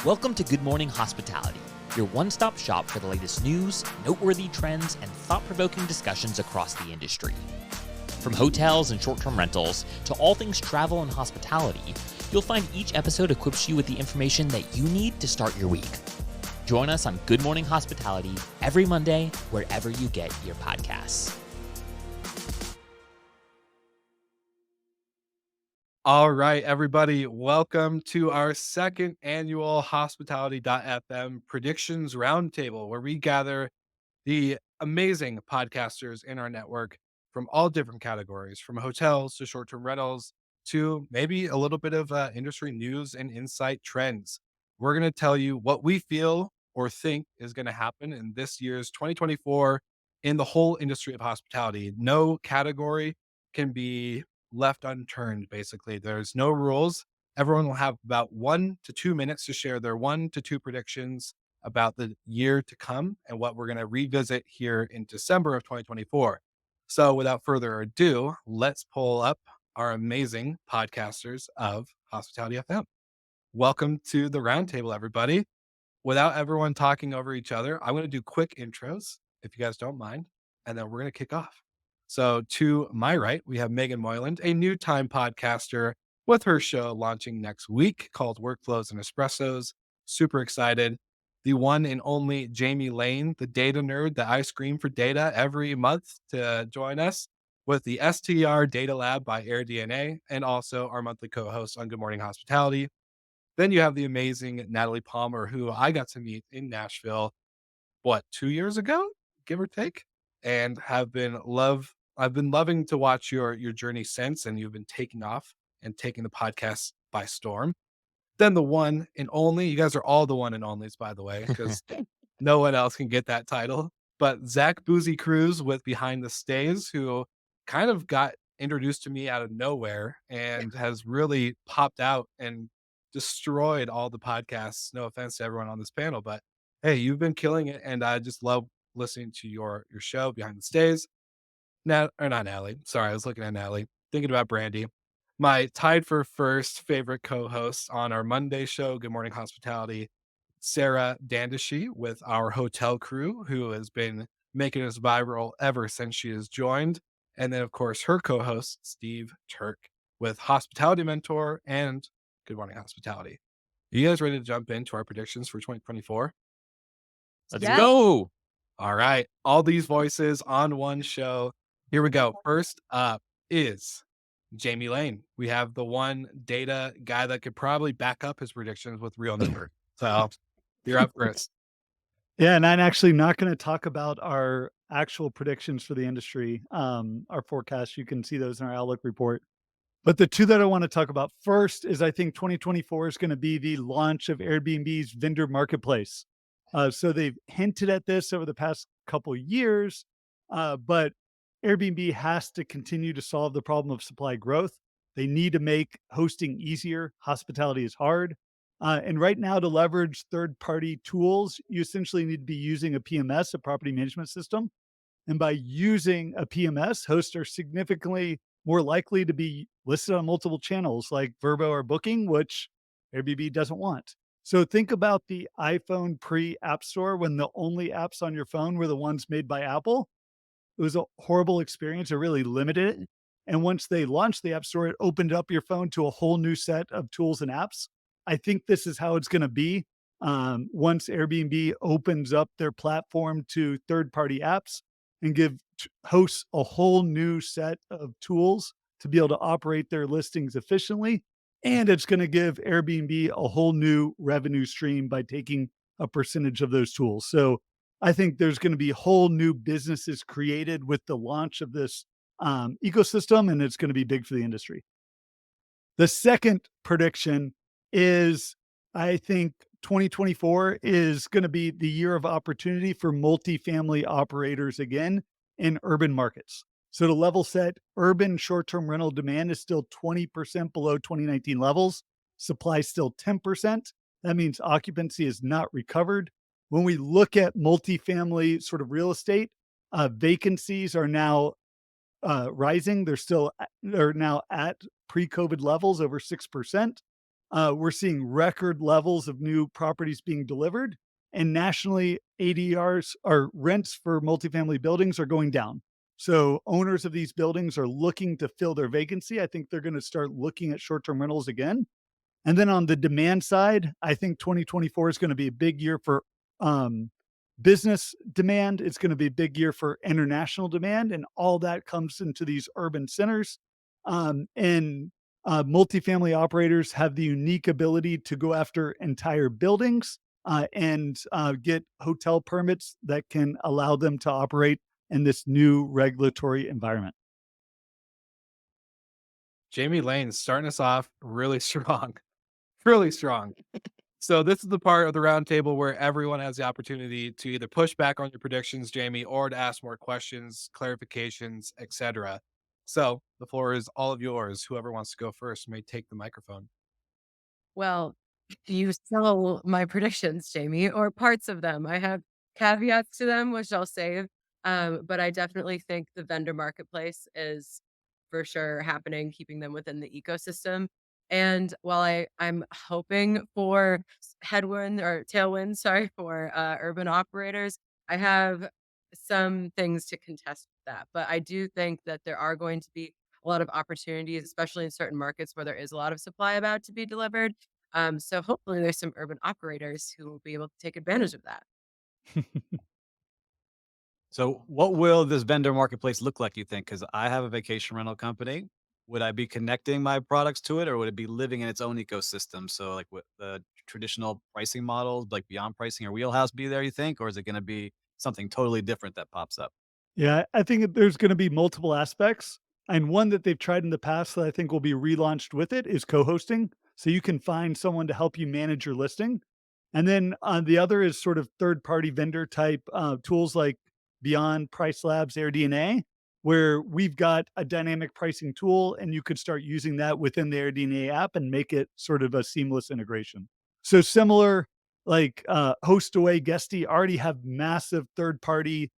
Welcome to Good Morning Hospitality, your one-stop shop for the latest news, noteworthy trends, and thought-provoking discussions across the industry. From hotels and short-term rentals to all things travel and hospitality, you'll find each episode equips you with the information that you need to start your week. Join us on Good Morning Hospitality every Monday, wherever you get your podcasts. All right, everybody, welcome to our second annual Hospitality.fm Predictions Roundtable, where we gather the amazing podcasters in our network from all different categories, from hotels to short-term rentals to maybe a little bit of industry news and insight trends. We're going to tell you what we feel or think is going to happen in this year's 2024 in the whole industry of hospitality. No category can be left unturned, basically. There's no rules. Everyone will have about 1 to 2 minutes to share their 1 to 2 predictions about the year to come and what we're going to revisit here in December of 2024. So without further ado, let's pull up our amazing podcasters of Hospitality FM. Welcome to the roundtable, everybody. Without everyone talking over each other, I'm going to do quick intros, if you guys don't mind, and then we're going to kick off. So to my right, we have Meaghan Moylan, a new time podcaster with her show launching next week called Workflows and Espressos. Super excited. The one and only Jamie Lane, the data nerd that I scream for data every month to join us with the STR Data Lab by AirDNA and also our monthly co-host on Good Morning Hospitality. Then you have the amazing Natalie Palmer, who I got to meet in Nashville, 2 years ago, give or take, and I've been loving to watch your journey since, and you've been taking off and taking the podcast by storm. Then the one and only, you guys are all the one and onlys, by the way, because no one else can get that title. But Zach Busekrus with Behind the Stays, who kind of got introduced to me out of nowhere and has really popped out and destroyed all the podcasts. No offense to everyone on this panel, but hey, you've been killing it, and I just love listening to your show, Behind the Stays. Not Natalie. Sorry, I was looking at Natalie, thinking about Brandy. My tied for first favorite co-host on our Monday show, Good Morning Hospitality, Sarah Dandishi with our hotel crew, who has been making us viral ever since she has joined. And then, of course, her co-host, Steve Turk, with Hospitality Mentor and Good Morning Hospitality. Are you guys ready to jump into our predictions for 2024? Let's go! All right. All these voices on one show. Here we go. First up is Jamie Lane. We have the one data guy that could probably back up his predictions with real numbers. So you're up first. Yeah, and I'm actually not going to talk about our actual predictions for the industry, our forecasts. You can see those in our Outlook report. But the two that I want to talk about first is I think 2024 is going to be the launch of Airbnb's vendor marketplace. So they've hinted at this over the past couple of years, but Airbnb has to continue to solve the problem of supply growth. They need to make hosting easier. Hospitality is hard. And right now, to leverage third-party tools, you essentially need to be using a PMS, a property management system. And by using a PMS, hosts are significantly more likely to be listed on multiple channels like Vrbo or Booking, which Airbnb doesn't want. So think about the iPhone pre-App Store when the only apps on your phone were the ones made by Apple. It was a horrible experience. It really limited it. And once they launched the App Store, it opened up your phone to a whole new set of tools and apps. I think this is how it's going to be once Airbnb opens up their platform to third-party apps and give hosts a whole new set of tools to be able to operate their listings efficiently. And it's going to give Airbnb a whole new revenue stream by taking a percentage of those tools. So I think there's going to be whole new businesses created with the launch of this ecosystem, and it's going to be big for the industry. The second prediction is I think 2024 is going to be the year of opportunity for multifamily operators again in urban markets. So to level set, urban short-term rental demand is still 20% below 2019 levels. Supply is still 10%. That means occupancy is not recovered. When we look at multifamily sort of real estate, vacancies are now rising. They're now at pre-COVID levels over 6%. We're seeing record levels of new properties being delivered, and nationally, ADRs or rents for multifamily buildings are going down. So owners of these buildings are looking to fill their vacancy. I think they're going to start looking at short-term rentals again. And then on the demand side, I think 2024 is going to be a big year for um, business demand. It's going to be a big year for international demand, and all that comes into these urban centers. And multifamily operators have the unique ability to go after entire buildings and get hotel permits that can allow them to operate in this new regulatory environment. Jamie Lane's starting us off really strong, really strong. So this is the part of the roundtable where everyone has the opportunity to either push back on your predictions, Jamie, or to ask more questions, clarifications, etc. So the floor is all of yours. Whoever wants to go first may take the microphone. Well, you stole my predictions, Jamie, or parts of them. I have caveats to them, which I'll save. But I definitely think the vendor marketplace is for sure happening, keeping them within the ecosystem. And while I'm hoping for headwind or tailwind, sorry, for urban operators, I have some things to contest with that. But I do think that there are going to be a lot of opportunities, especially in certain markets where there is a lot of supply about to be delivered. So hopefully there's some urban operators who will be able to take advantage of that. So, what will this vendor marketplace look like, you think? Because I have a vacation rental company. Would I be connecting my products to it, or would it be living in its own ecosystem? So, like, with the traditional pricing models, like Beyond Pricing or Wheelhouse, be there, you think? Or is it going to be something totally different that pops up? Yeah, I think that there's gonna be multiple aspects, and one that they've tried in the past that I think will be relaunched with it is co-hosting. So you can find someone to help you manage your listing. And then, the other is sort of third-party vendor type, tools like Beyond, Price Labs, AirDNA, where we've got a dynamic pricing tool, and you could start using that within the AirDNA app and make it sort of a seamless integration. So similar, like, HostAway, Guesty already have massive third-party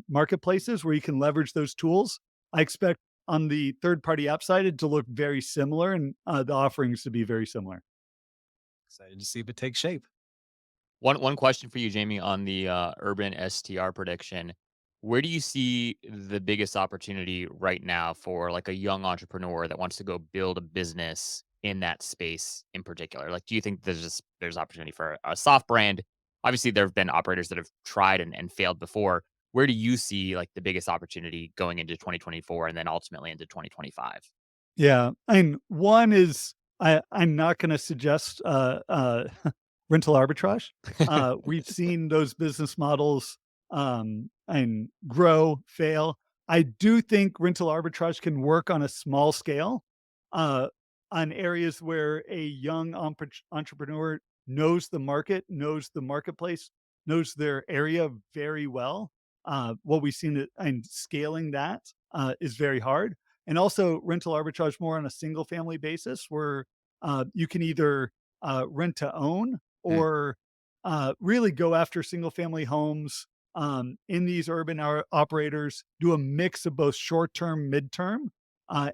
marketplaces where you can leverage those tools. I expect on the third party app side it to look very similar and the offerings to be very similar. Excited to see if it takes shape. One question for you, Jamie, on the urban STR prediction. Where do you see the biggest opportunity right now for like a young entrepreneur that wants to go build a business in that space in particular? Like, do you think there's opportunity for a soft brand? Obviously, there have been operators that have tried and failed before. Where do you see like the biggest opportunity going into 2024 and then ultimately into 2025? Yeah. And one is I'm not going to suggest rental arbitrage. We've seen those business models and grow, fail. I do think rental arbitrage can work on a small scale, uh, on areas where a young entrepreneur knows the market, knows the marketplace, knows their area very well. What we've seen and scaling that is very hard. And also rental arbitrage more on a single family basis where you can either rent to own Mm. or really go after single family homes in these urban operators, do a mix of both short term, midterm,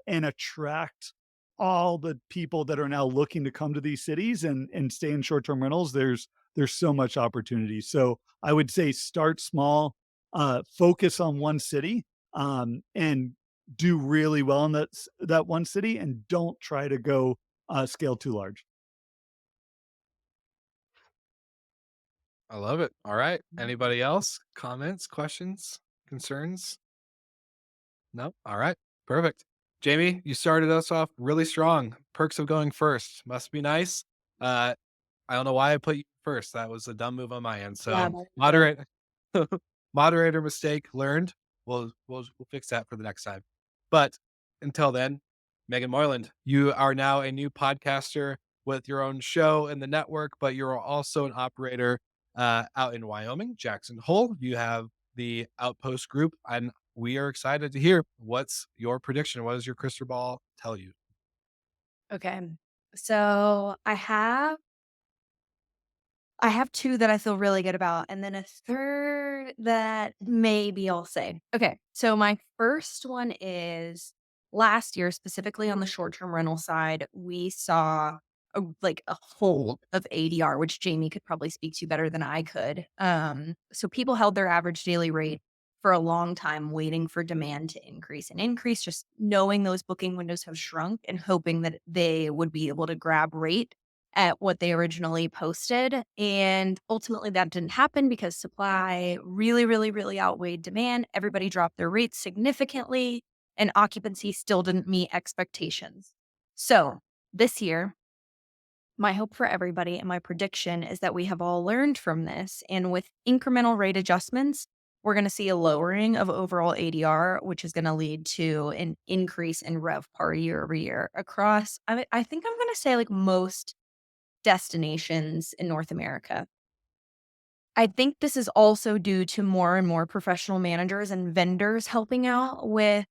and attract all the people that are now looking to come to these cities and stay in short term rentals. There's so much opportunity. So I would say start small, focus on one city, and do really well in that one city, and don't try to go scale too large. I love it. All right. Anybody else? Comments, questions, concerns? No? All right. Perfect. Jamie, you started us off really strong. Perks of going first. Must be nice. Uh, I don't know why I put you first. That was a dumb move on my end. Yeah, So my bad. moderate moderator mistake learned. We'll fix that for the next time. But until then, Megan Moylan, you are now a new podcaster with your own show in the network, but you're also an operator out in Wyoming, Jackson Hole. You have the Outpost group, and we are excited to hear what's your prediction. What does your crystal ball tell you? Okay. So I have two that I feel really good about, and then a third that maybe I'll say. Okay. So my first one is last year, specifically on the short-term rental side, we saw like a hold of ADR, which Jamie could probably speak to better than I could. So people held their average daily rate for a long time, waiting for demand to increase and increase, just knowing those booking windows have shrunk and hoping that they would be able to grab rate at what they originally posted. And ultimately that didn't happen because supply really, really, really outweighed demand. Everybody dropped their rates significantly and occupancy still didn't meet expectations. So this year, my hope for everybody and my prediction is that we have all learned from this. And with incremental rate adjustments, we're going to see a lowering of overall ADR, which is going to lead to an increase in RevPAR year over year across, I think I'm going to say like most destinations in North America. I think this is also due to more and more professional managers and vendors helping out with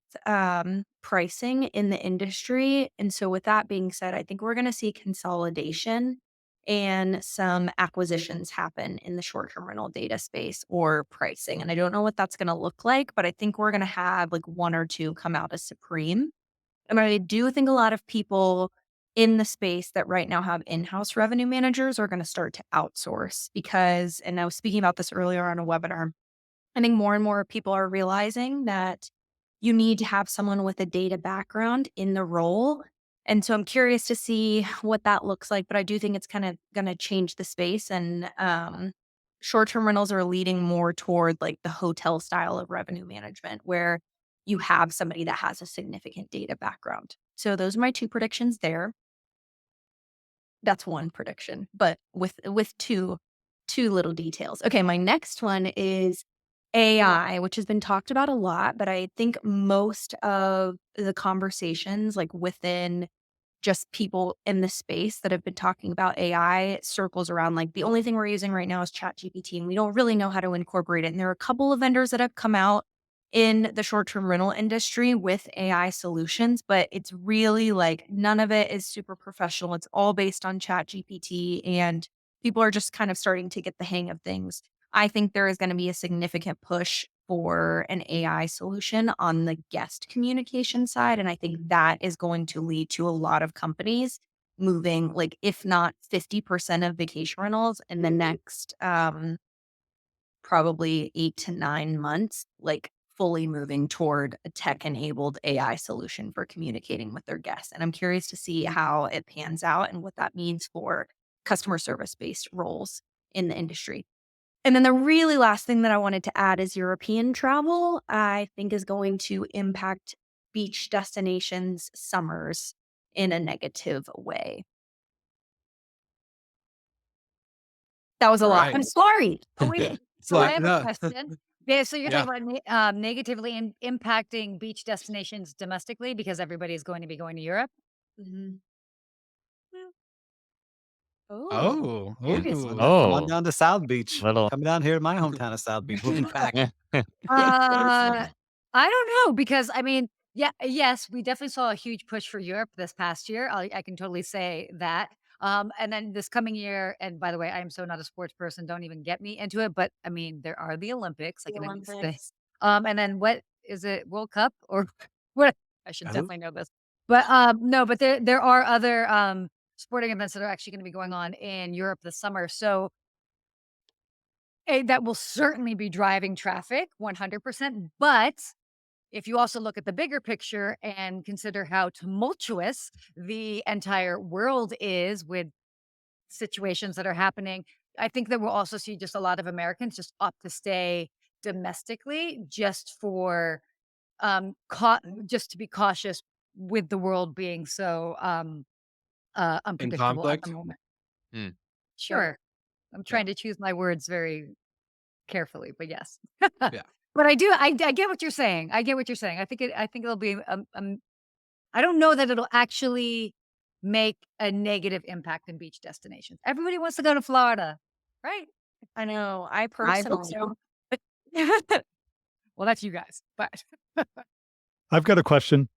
pricing in the industry. And so, with that being said, I think we're going to see consolidation and some acquisitions happen in the short term rental data space or pricing. And I don't know what that's going to look like, but I think we're going to have like one or two come out as supreme. And I do think a lot of people in the space that right now have in-house revenue managers are going to start to outsource because, and I was speaking about this earlier on a webinar, I think more and more people are realizing that you need to have someone with a data background in the role. And so I'm curious to see what that looks like, but I do think it's kind of going to change the space. And short-term rentals are leading more toward like the hotel style of revenue management where you have somebody that has a significant data background. So those are my two predictions there. That's one prediction, but with two little details. Okay, my next one is AI, which has been talked about a lot, but I think most of the conversations like within just people in the space that have been talking about AI circles around like the only thing we're using right now is ChatGPT and we don't really know how to incorporate it. And there are a couple of vendors that have come out in the short-term rental industry with AI solutions, but it's really like none of it is super professional. It's all based on ChatGPT and people are just kind of starting to get the hang of things. I think there is going to be a significant push for an AI solution on the guest communication side. And I think that is going to lead to a lot of companies moving, like, if not 50% of vacation rentals in the next probably 8 to 9 months, like fully moving toward a tech enabled AI solution for communicating with their guests. And I'm curious to see how it pans out and what that means for customer service based roles in the industry. And then the really last thing that I wanted to add is European travel, I think is going to impact beach destinations summers in a negative way. That was a lot. Right. I'm sorry. Oh, wait. So Well, I have no. a question. Yeah, so you're Yeah. talking about negatively impacting beach destinations domestically because everybody is going to be going to Europe. Mhm. Oh, Curious. Come ooh. on Oh, down to South Beach. little. Come down here to my hometown of South Beach. We'll be packed. Uh, I don't know because I mean, yeah, yes, we definitely saw a huge push for Europe this past year. I can totally say that. And then this coming year, and by the way, I am so not a sports person. Don't even get me into it. But I mean, there are the Olympics. I The can at least say. Olympics. And then what is it? World Cup or what? I should Who? definitely know this. But no, but there are other sporting events that are actually going to be going on in Europe this summer. So that will certainly be driving traffic 100%. But if you also look at the bigger picture and consider how tumultuous the entire world is with situations that are happening, I think that we'll also see just a lot of Americans just opt to stay domestically just for just to be cautious with the world being so In unpredictable at the conflict? moment. Hmm. Sure. I'm Yeah. trying to choose my words very carefully, but yes. Yeah. But I get what you're saying. I get what you're saying. I think it'll be, I don't know that it'll actually make a negative impact in beach destinations. Everybody wants to go to Florida, right? I know. I I hope personally so. Well, that's you guys, but I've got a question.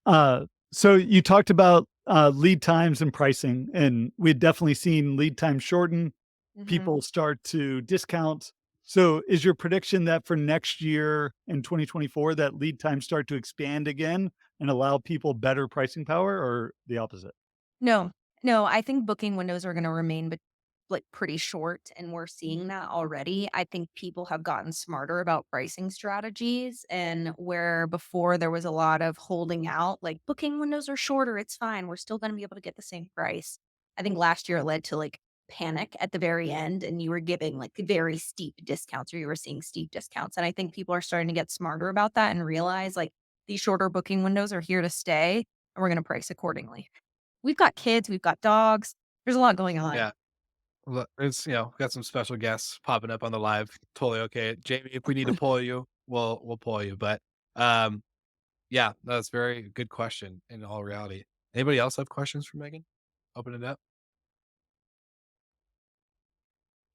So you talked about lead times and pricing, and we've definitely seen lead time shorten. Mhm. People start to discount. So is your prediction that for next year in 2024, that lead times start to expand again and allow people better pricing power, or the opposite? No, No, I think booking windows are going to remain like pretty short, and we're seeing that already. I think people have gotten smarter about pricing strategies, and where before there was a lot of holding out, like booking windows are shorter, it's fine, we're still going to be able to get the same price. I think last year it led to like panic at the very end, and you were giving like very steep discounts, or you were seeing steep discounts. And I think people are starting to get smarter about that and realize like these shorter booking windows are here to stay, and we're going to price accordingly. We've got kids, we've got dogs. There's a lot going on. Yeah. Look, it's, got some special guests popping up on the live. Totally okay. Jamie, if we need to pull you, we'll pull you. But um, yeah, that's a very good question in all reality. Anybody else have questions for Megan? Open it up.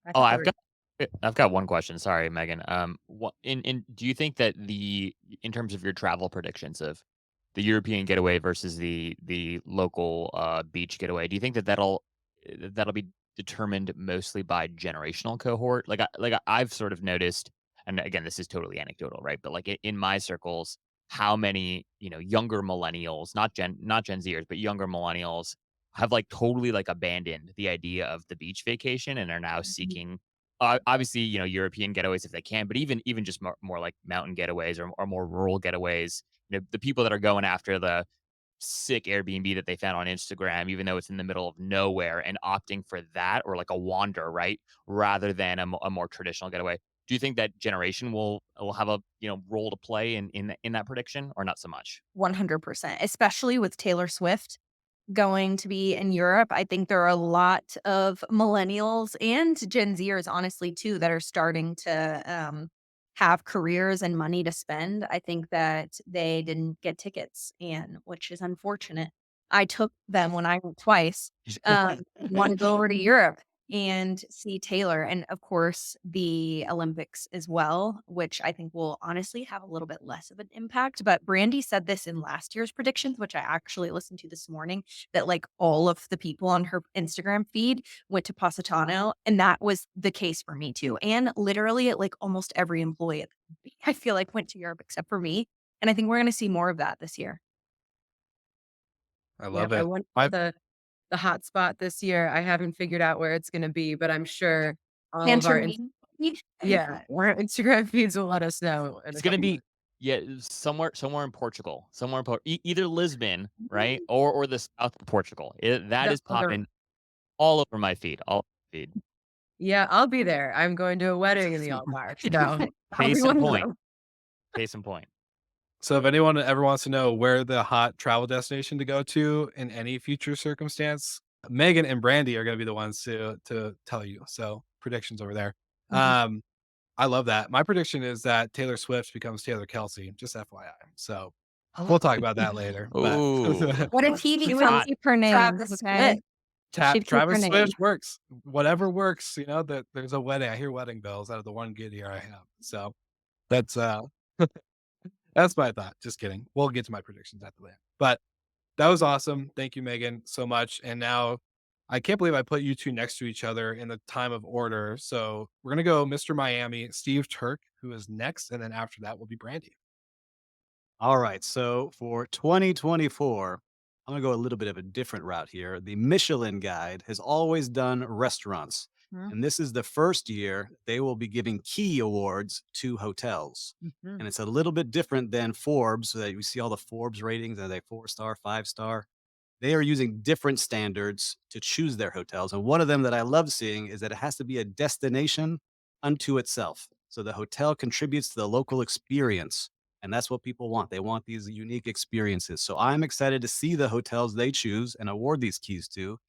I Oh, thought they were I've got one question. Sorry, Megan. What do you think that in terms of your travel predictions of the European getaway versus the local beach getaway, do you think that that'll be determined mostly by generational cohort? I've sort of noticed, and again, this is totally anecdotal, right? But like in my circles, how many younger millennials, not Gen Zers, but younger millennials have like totally like abandoned the idea of the beach vacation and are now seeking obviously, European getaways if they can, but even just more like mountain getaways or more rural getaways. The people that are going after the sick Airbnb that they found on Instagram, even though it's in the middle of nowhere, and opting for that or like a wander, right, rather than a more traditional getaway. Do you think that generation will have a role to play in that prediction, or not so much? 100%, especially with Taylor Swift going to be in Europe. I think there are a lot of millennials and Gen Zers, honestly, too, that are starting to have careers and money to spend. I think that they didn't get tickets, and which is unfortunate. I took them when I went twice. Want to go over to Europe and see Taylor, and of course the Olympics as well, which I think will honestly have a little bit less of an impact. But Brandy said this in last year's predictions, which I actually listened to this morning, that like all of the people on her Instagram feed went to Positano, and that was the case for me too. And literally, like almost every employee at the company, I feel like went to Europe except for me. And I think we're going to see more of that this year. I love Yep, I it. went My to the hot spot this year. I haven't figured out where it's gonna be, but I'm sure all And of for our me, our Instagram feeds will let us know in It's a gonna couple be months. somewhere in Portugal, either Lisbon, right, or the south of Portugal. That The is other popping all over my feed, all over my feed. Yeah, I'll be there. I'm going to a wedding in the Algarve, so I'll be Case in one of point. them. Case in point. So if anyone ever wants to know where the hot travel destination to go to in any future circumstance, Megan and Brandy are going to be the ones to tell you. So predictions over there. Mhm. Um, I love that. My prediction is that Taylor Swift becomes Taylor Kelsey. Just FYI. So we'll talk about that later. But Ooh, What if he She would becomes hot. keep her name, Travis okay? Swift? She'd keep her Travis name. Swift works. Whatever works. That there's a wedding. I hear wedding bells out of the one good ear I have. So that's that's my thought. Just kidding. We'll get to my predictions after that. But that was awesome. Thank you, Megan, so much. And now I can't believe I put you two next to each other in the time of order. So we're gonna go Mr. Miami, Steve Turk, who is next, and then after that will be Brandy. All right. So for 2024, I'm going to go a little bit of a different route here. The Michelin Guide has always done restaurants. Mhm. And this is the first year they will be giving key awards to hotels. Mhm. And it's a little bit different than Forbes. So that you see all the Forbes ratings, are they 4-star, 5-star? They are using different standards to choose their hotels. And one of them that I love seeing is that it has to be a destination unto itself. So the hotel contributes to the local experience. And that's what people want. They want these unique experiences. So I'm excited to see the hotels they choose and award these keys to.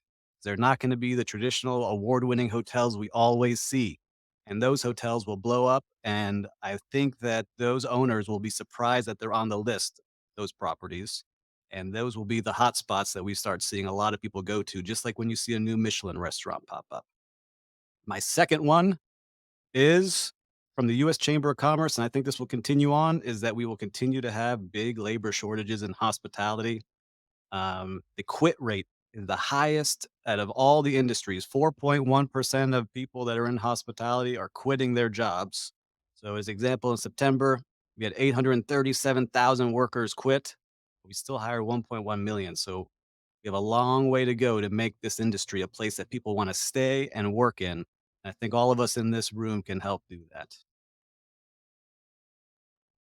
They're not going to be the traditional award winning hotels we always see. And those hotels will blow up. And I think that those owners will be surprised that they're on the list, those properties. And those will be the hot spots that we start seeing a lot of people go to, just like when you see a new Michelin restaurant pop up. My second one is from the US Chamber of Commerce, and I think this will continue on, is that we will continue to have big labor shortages in hospitality. The quit rate is the highest out of all the industries. 4.1% of people that are in hospitality are quitting their jobs. So, as example, in September, we had 837,000 workers quit. We still hire 1.1 million. So, We have a long way to go to make this industry a place that people want to stay and work in. I think all of us in this room can help do that.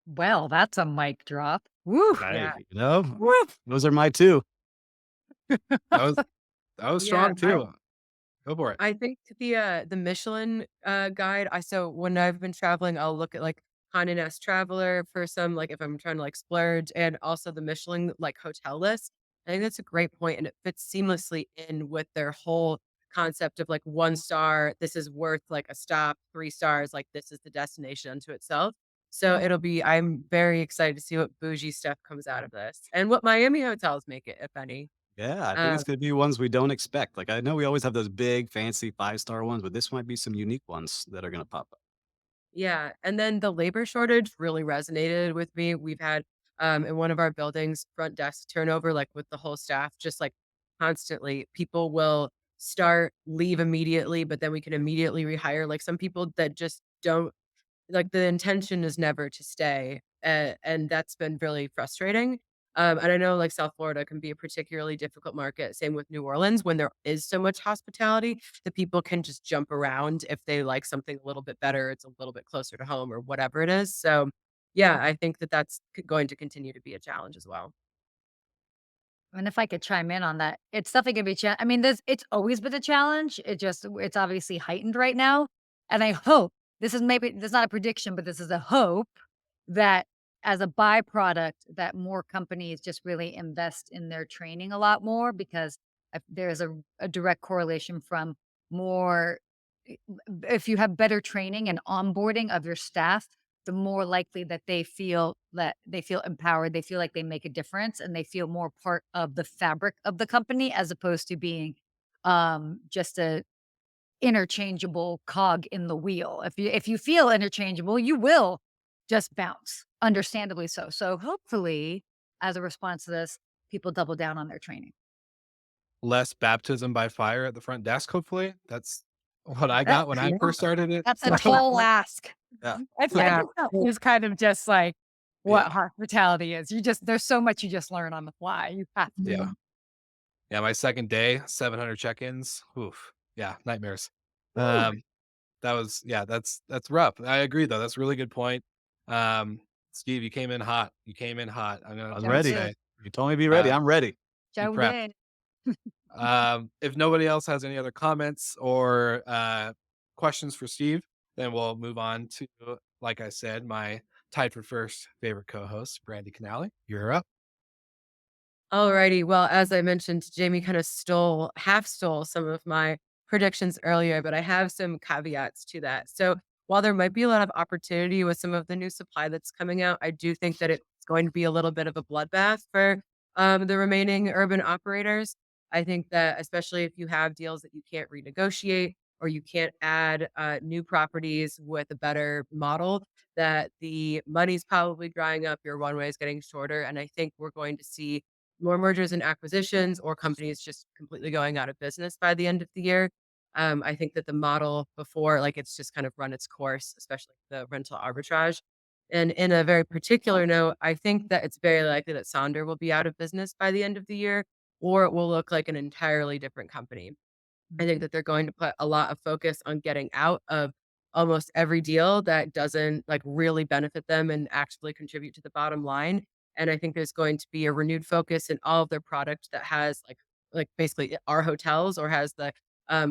Well, that's a mic drop. Woo! Yeah. Hey, those are my two. That was Yeah. strong too. Go for it. I think the Michelin guide, so when I've been traveling, I'll look at like Condé Nast Traveler for some like if I'm trying to like splurge, and also the Michelin like hotel list. I think that's a great point, and it fits seamlessly in with their whole concept of like 1 star. This is worth like a stop. 3 stars, like this is the destination unto itself. So I'm very excited to see what bougie stuff comes out of this, and what Miami hotels make it, if any. Yeah, I think Um, it's gonna be ones we don't expect. Like, I know we always have those big, fancy five-star ones, but this might be some unique ones that are gonna pop up. Yeah, and then the labor shortage really resonated with me. We've had, in one of our buildings, front desk turnover, like, with the whole staff, just, like, constantly. People will start, leave immediately, but then we can immediately rehire, like, some people that just don't like, the intention is never to stay, and that's been really frustrating. And I know, like, South Florida can be a particularly difficult market, same with New Orleans, when there is so much hospitality, the people can just jump around if they like something a little bit better, it's a little bit closer to home or whatever it is. So, yeah, I think that that's going to continue to be a challenge as well. And if I could chime in on that, it's definitely gonna be I mean, it's always been a challenge. It's obviously heightened right now. And I hope this is not a prediction, but this is a hope that as a byproduct that more companies just really invest in their training a lot more because there's a direct correlation from more i- if you have better training and onboarding of your staff, the more likely that they feel empowered, they feel like they make a difference, and they feel more part of the fabric of the company as opposed to being just a interchangeable cog in the wheel. If you feel interchangeable, you will just bounce, understandably so. So hopefully, as a response to this, people double down on their training. Less baptism by fire at the front desk, hopefully. That's what I That got when I first started it. that's a So, tall ask. Yeah. I Yeah. think that is kind of just like yeah, what hospitality is. There's so much you just learn on the fly. You have yeah. to. Yeah, my second day, 700 check-ins. Oof. Yeah, nightmares. Ooh. Um, that was yeah, that's rough. I agree though. That's a really good point. Um, Steve, you came in hot. You came in hot. I was Joe ready. did. Say, You told me to be ready. I'm ready. you Joe prepped. did. If nobody else has any other comments or questions for Steve, then we'll move on to, like I said, my tied for first favorite co-host, Brandy Canaley. You're up. Alrighty. Well, as I mentioned, Jamie kind of half stole some of my predictions earlier, but I have some caveats to that. So while there might be a lot of opportunity with some of the new supply that's coming out, I do think that it's going to be a little bit of a bloodbath for the remaining urban operators. I think that especially if you have deals that you can't renegotiate or you can't add new properties with a better model, that the money's probably drying up, your runway is getting shorter, and I think we're going to see more mergers and acquisitions or companies just completely going out of business by the end of the year. I think that the model before, like it's just kind of run its course, especially the rental arbitrage. And in a very particular note, I think that it's very likely that Sonder will be out of business by the end of the year, or it will look like an entirely different company. I think that they're going to put a lot of focus on getting out of almost every deal that doesn't like really benefit them and actually contribute to the bottom line. And I think there's going to be a renewed focus in all of their product that has like basically our hotels or has the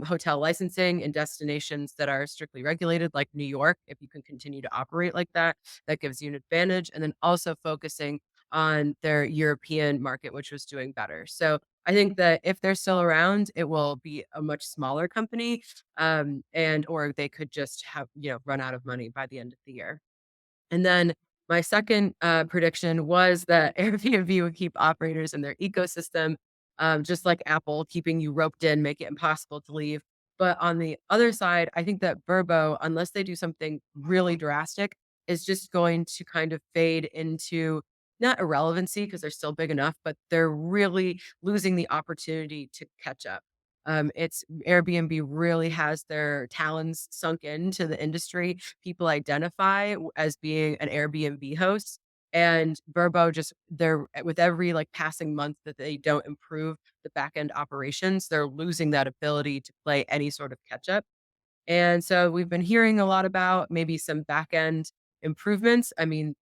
hotel licensing in destinations that are strictly regulated, like New York. If you can continue to operate like that, that gives you an advantage. And then also focusing on their European market, which was doing better. So I think that if they're still around, it will be a much smaller company, and or they could just have run out of money by the end of the year. And then my second prediction was that Airbnb would keep operators in their ecosystem, just like Apple, keeping you roped in, make it impossible to leave. But on the other side, I think that Verbo, unless they do something really drastic, is just going to kind of fade into not irrelevancy because they're still big enough, but they're really losing the opportunity to catch up. It's Airbnb really has their talons sunk into the industry. People identify as being an Airbnb host. And Vrbo just they're with every like passing month that they don't improve the back end operations, they're losing that ability to play any sort of catch up. And so we've been hearing a lot about maybe some back end improvements. I mean,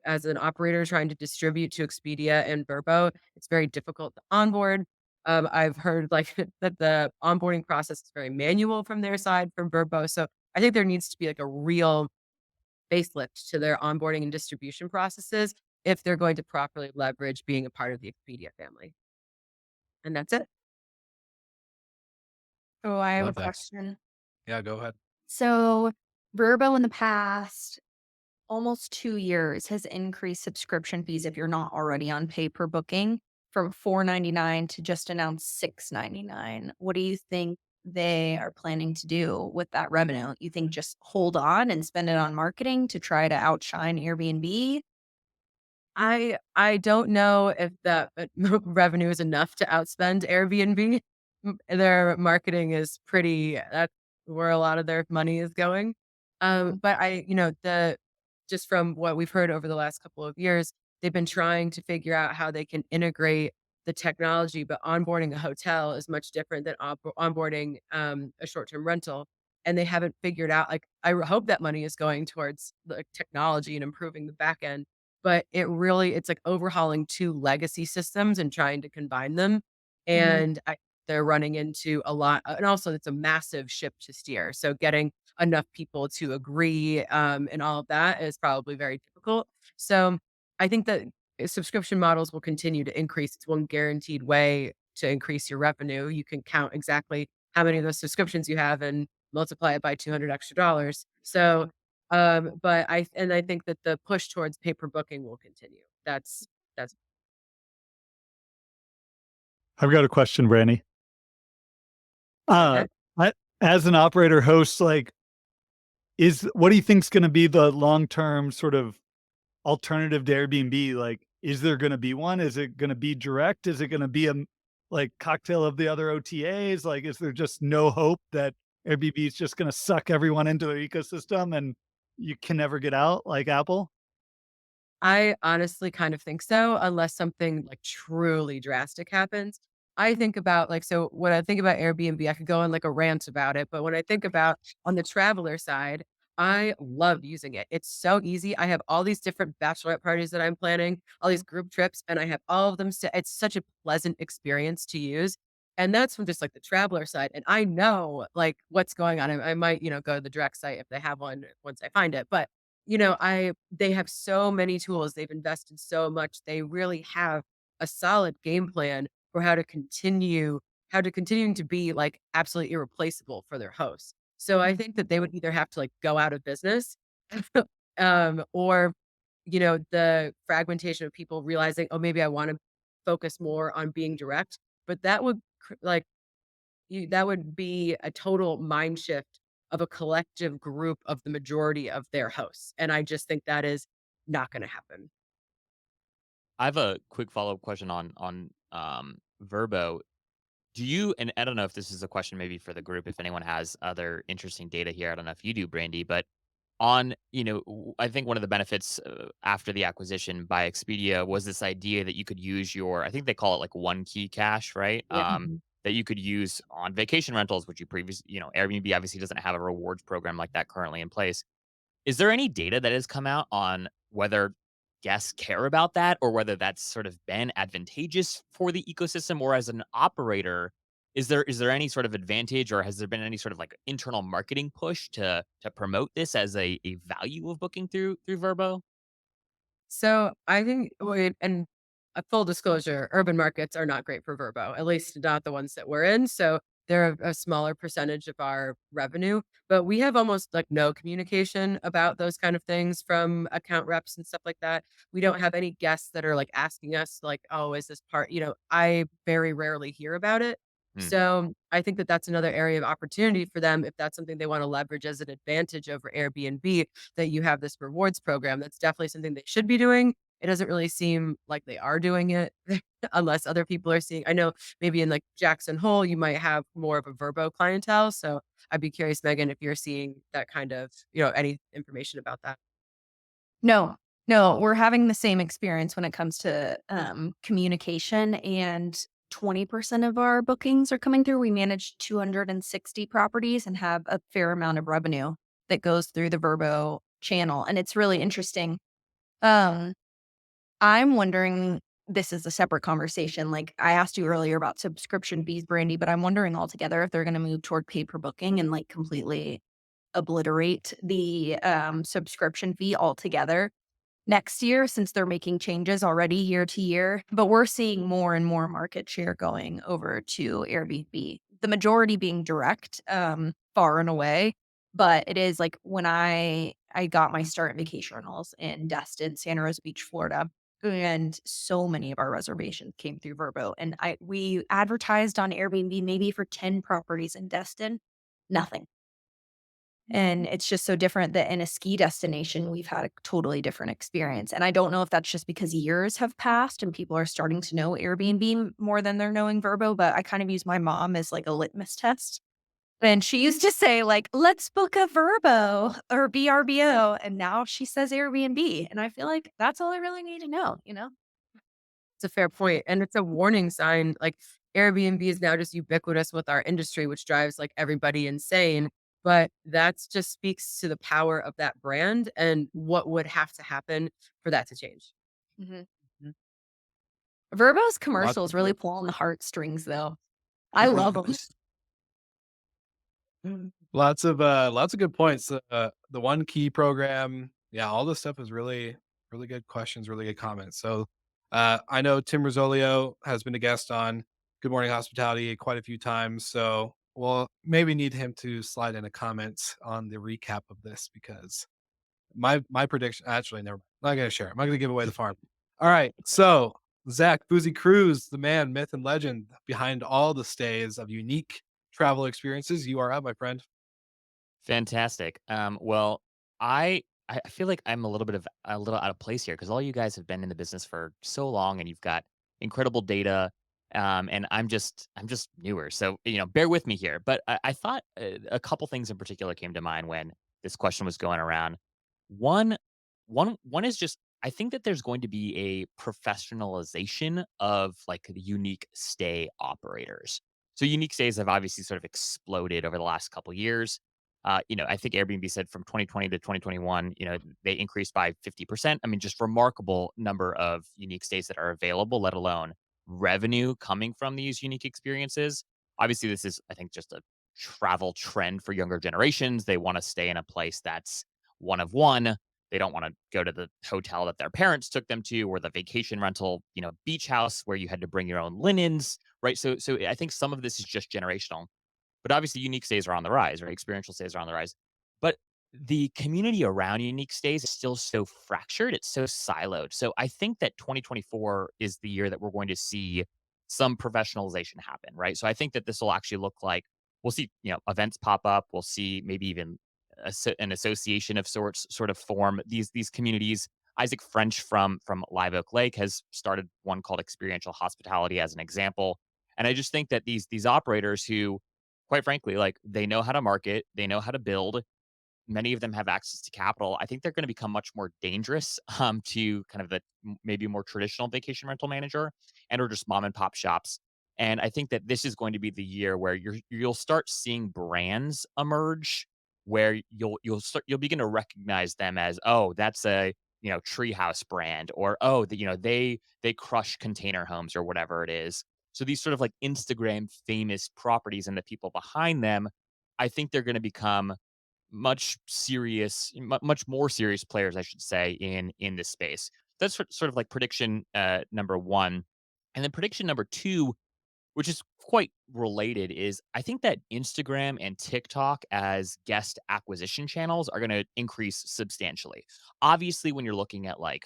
as an operator trying to distribute to Expedia and Vrbo, it's very difficult to onboard. I've heard like that the onboarding process is very manual from their side from Vrbo. So I think there needs to be like a real facelift to their onboarding and distribution processes if they're going to properly leverage being a part of the Expedia family. And that's it. Oh, I have a Love that. question. Yeah, go ahead. So, Verbo in the past almost 2 years has increased subscription fees if you're not already on pay per booking from $4.99 to just announced $6.99. What do you think they are planning to do with that revenue? You think just hold on and spend it on marketing to try to outshine Airbnb? I don't know if that revenue is enough to outspend Airbnb. Their marketing is pretty that's where a lot of their money is going. But the just from what we've heard over the last couple of years, they've been trying to figure out how they can integrate the technology, but onboarding a hotel is much different than onboarding a short-term rental. And they haven't figured out like hope that money is going towards the technology and improving the back end, but it's like overhauling 2 legacy systems and trying to combine them, Mhm. and they're running into a lot and also it's a massive ship to steer, so getting enough people to agree, and all of that is probably very difficult. So, I think that subscription models will continue to increase. It's one guaranteed way to increase your revenue. You can count exactly how many of those subscriptions you have and multiply it by 200 extra dollars. So, but I think that the push towards pay per booking will continue. That's I've got a question, Brandy. okay. I, as an operator host, like, what do you think's going to be the long term sort of alternative to Airbnb? Like, is there going to be one? Is it going to be direct? Is it going to be a like cocktail of the other OTAs? Like, is there just no hope that Airbnb is just going to suck everyone into their ecosystem and you can never get out like Apple? I honestly kind of think so, unless something like truly drastic happens. I think about like, so when I think about Airbnb, I could go on like a rant about it. But when I think about on the traveler side, I love using it. It's so easy. I have all these different bachelorette parties that I'm planning, all these group trips, and I have all of them. It's such a pleasant experience to use. And that's from just like the traveler side. And I know like what's going on. I might, go to the direct site if they have one once I find it. But they have so many tools. They've invested so much. They really have a solid game plan for how to continuing to be like absolutely irreplaceable for their hosts. So I think that they would either have to like go out of business or the fragmentation of people realizing, oh, maybe I want to focus more on being direct, but that would be a total mind shift of a collective group of the majority of their hosts, and I just think that is not gonna happen. I have a quick follow-up question on Verbo. Do you and I don't know if this is a question maybe for the group, if anyone has other interesting data here. I don't know if you do, Brandy, but I think one of the benefits after the acquisition by Expedia was this idea that you could use I think they call it like one key cache, right? Yeah. That you could use on vacation rentals, which Airbnb obviously doesn't have a rewards program like that currently in place. Is there any data that has come out on whether guests care about that or whether that's sort of been advantageous for the ecosystem or as an operator? Is there any sort of advantage or has there been any sort of like internal marketing push to promote this as a value of booking through Verbo? So I think, and a full disclosure, urban markets are not great for Verbo, at least not the ones that we're in. So they're a smaller percentage of our revenue, but we have almost like no communication about those kind of things from account reps and stuff like that. We don't have any guests that are like asking us like, oh, is this part, I very rarely hear about it. Hmm. So I think that that's another area of opportunity for them if that's something they want to leverage as an advantage over Airbnb, that you have this rewards program. That's definitely something they should be doing. It doesn't really seem like they are doing it unless other people are seeing. I know maybe in like Jackson Hole, you might have more of a Verbo clientele. So I'd be curious, Megan, if you're seeing that kind of, any information about that. No, No, we're having the same experience when it comes to communication, and 20% of our bookings are coming through. We manage 260 properties and have a fair amount of revenue that goes through the Verbo channel. And it's really interesting. Um, I'm wondering, this is a separate conversation. Like I asked you earlier about subscription fees, Brandy, but I'm wondering altogether if they're going to move toward pay per booking and like completely obliterate the subscription fee altogether next year, since they're making changes already year to year. But we're seeing more and more market share going over to Airbnb, the majority being direct, far and away. But it is like when I got my start in vacation rentals in Destin, Santa Rosa Beach, Florida, and so many of our reservations came through Verbo. And we advertised on Airbnb maybe for 10 properties in Destin, nothing. And it's just so different that in a ski destination, we've had a totally different experience. And I don't know if that's just because years have passed and people are starting to know Airbnb more than they're knowing Verbo, but I kind of use my mom as like a litmus test. And she used to say, like, let's book a Verbo or VRBO. And now she says Airbnb. And I feel like that's all I really need to know, you know? It's a fair point, and it's a warning sign. Like Airbnb is now just ubiquitous with our industry, which drives like everybody insane. But that's just speaks to the power of that brand and what would have to happen for that to change. Mhm. Mhm. Verbo's Lots commercials really pull on the heartstrings, though. I love them. lots of good points. The one key program, yeah, all this stuff is really really good questions, really good comments. So I know Tim Rosolio has been a guest on Good Morning Hospitality quite a few times, so we'll maybe need him to slide in a comment on the recap of this, because my prediction, actually never mind. I'm not gonna share it. I'm not gonna give away the farm. All right, so Zach Busekrus, the man, myth, and legend behind all the stays of unique travel experiences. You are up, my friend. Fantastic. Well, I feel like I'm a little out of place here because all you guys have been in the business for so long and you've got incredible data. And I'm just newer, so bear with me here. But I thought a couple things in particular came to mind when this question was going around. One, one is just I think that there's going to be a professionalization of like the unique stay operators. So unique stays have obviously sort of exploded over the last couple years. I think Airbnb said from 2020 to 2021, they increased by 50%. I mean, just remarkable number of unique stays that are available, let alone revenue coming from these unique experiences. Obviously, this is, I think, just a travel trend for younger generations. They want to stay in a place that's one of one. They don't want to go to the hotel that their parents took them to or the vacation rental, beach house where you had to bring your own linens, right? So I think some of this is just generational. But obviously, unique stays are on the rise, right? Experiential stays are on the rise. But the community around unique stays is still so fractured. It's so siloed. So I think that 2024 is the year that we're going to see some professionalization happen, right? So I think that this will actually look like we'll see, events pop up. We'll see maybe even an association of sorts sort of form these communities. Isaac French from Live Oak Lake has started one called Experiential Hospitality as an example. And I just think that these operators who quite frankly, like they know how to market, they know how to build. Many of them have access to capital. I think they're going to become much more dangerous to kind of the maybe more traditional vacation rental manager and or just mom and pop shops. And I think that this is going to be the year where you'll start seeing brands emerge where you'll begin to recognize them as, oh, that's a treehouse brand, or oh, they crush container homes or whatever it is. So these sort of like Instagram famous properties and the people behind them, I think they're going to become much more serious players, I should say, in this space. That's sort of like prediction number one, and then prediction number two, which is quite related, is I think that Instagram and TikTok as guest acquisition channels are going to increase substantially. Obviously, when you're looking at like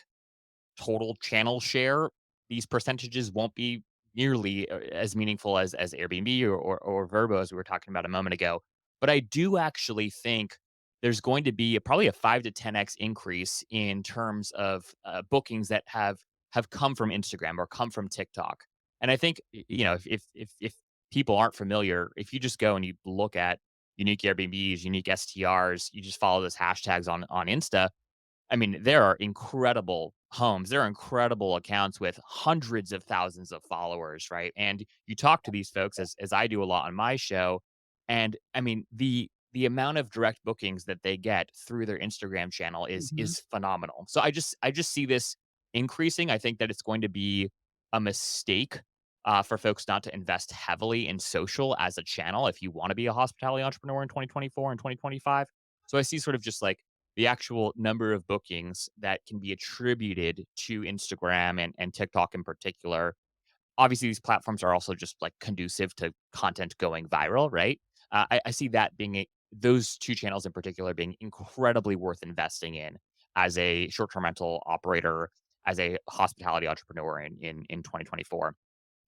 total channel share, these percentages won't be nearly as meaningful as Airbnb or Verbo, as we were talking about a moment ago. But I do actually think there's going to be probably a 5 to 10x increase in terms of bookings that have come from Instagram or come from TikTok. And I think if people aren't familiar, if you just go and you look at unique Airbnbs, unique STRs, you just follow those hashtags on Insta, I mean, there are incredible homes. There are incredible accounts with hundreds of thousands of followers, right? And you talk to these folks as I do a lot on my show, and I mean, the amount of direct bookings that they get through their Instagram channel Mhm. is phenomenal. So I just see this increasing. I think that it's going to be a mistake for folks not to invest heavily in social as a channel if you want to be a hospitality entrepreneur in 2024 and 2025. So I see sort of just like the actual number of bookings that can be attributed to Instagram and TikTok in particular. Obviously, these platforms are also just like conducive to content going viral, right? I see that being those two channels in particular being incredibly worth investing in as a short-term rental operator, as a hospitality entrepreneur in 2024.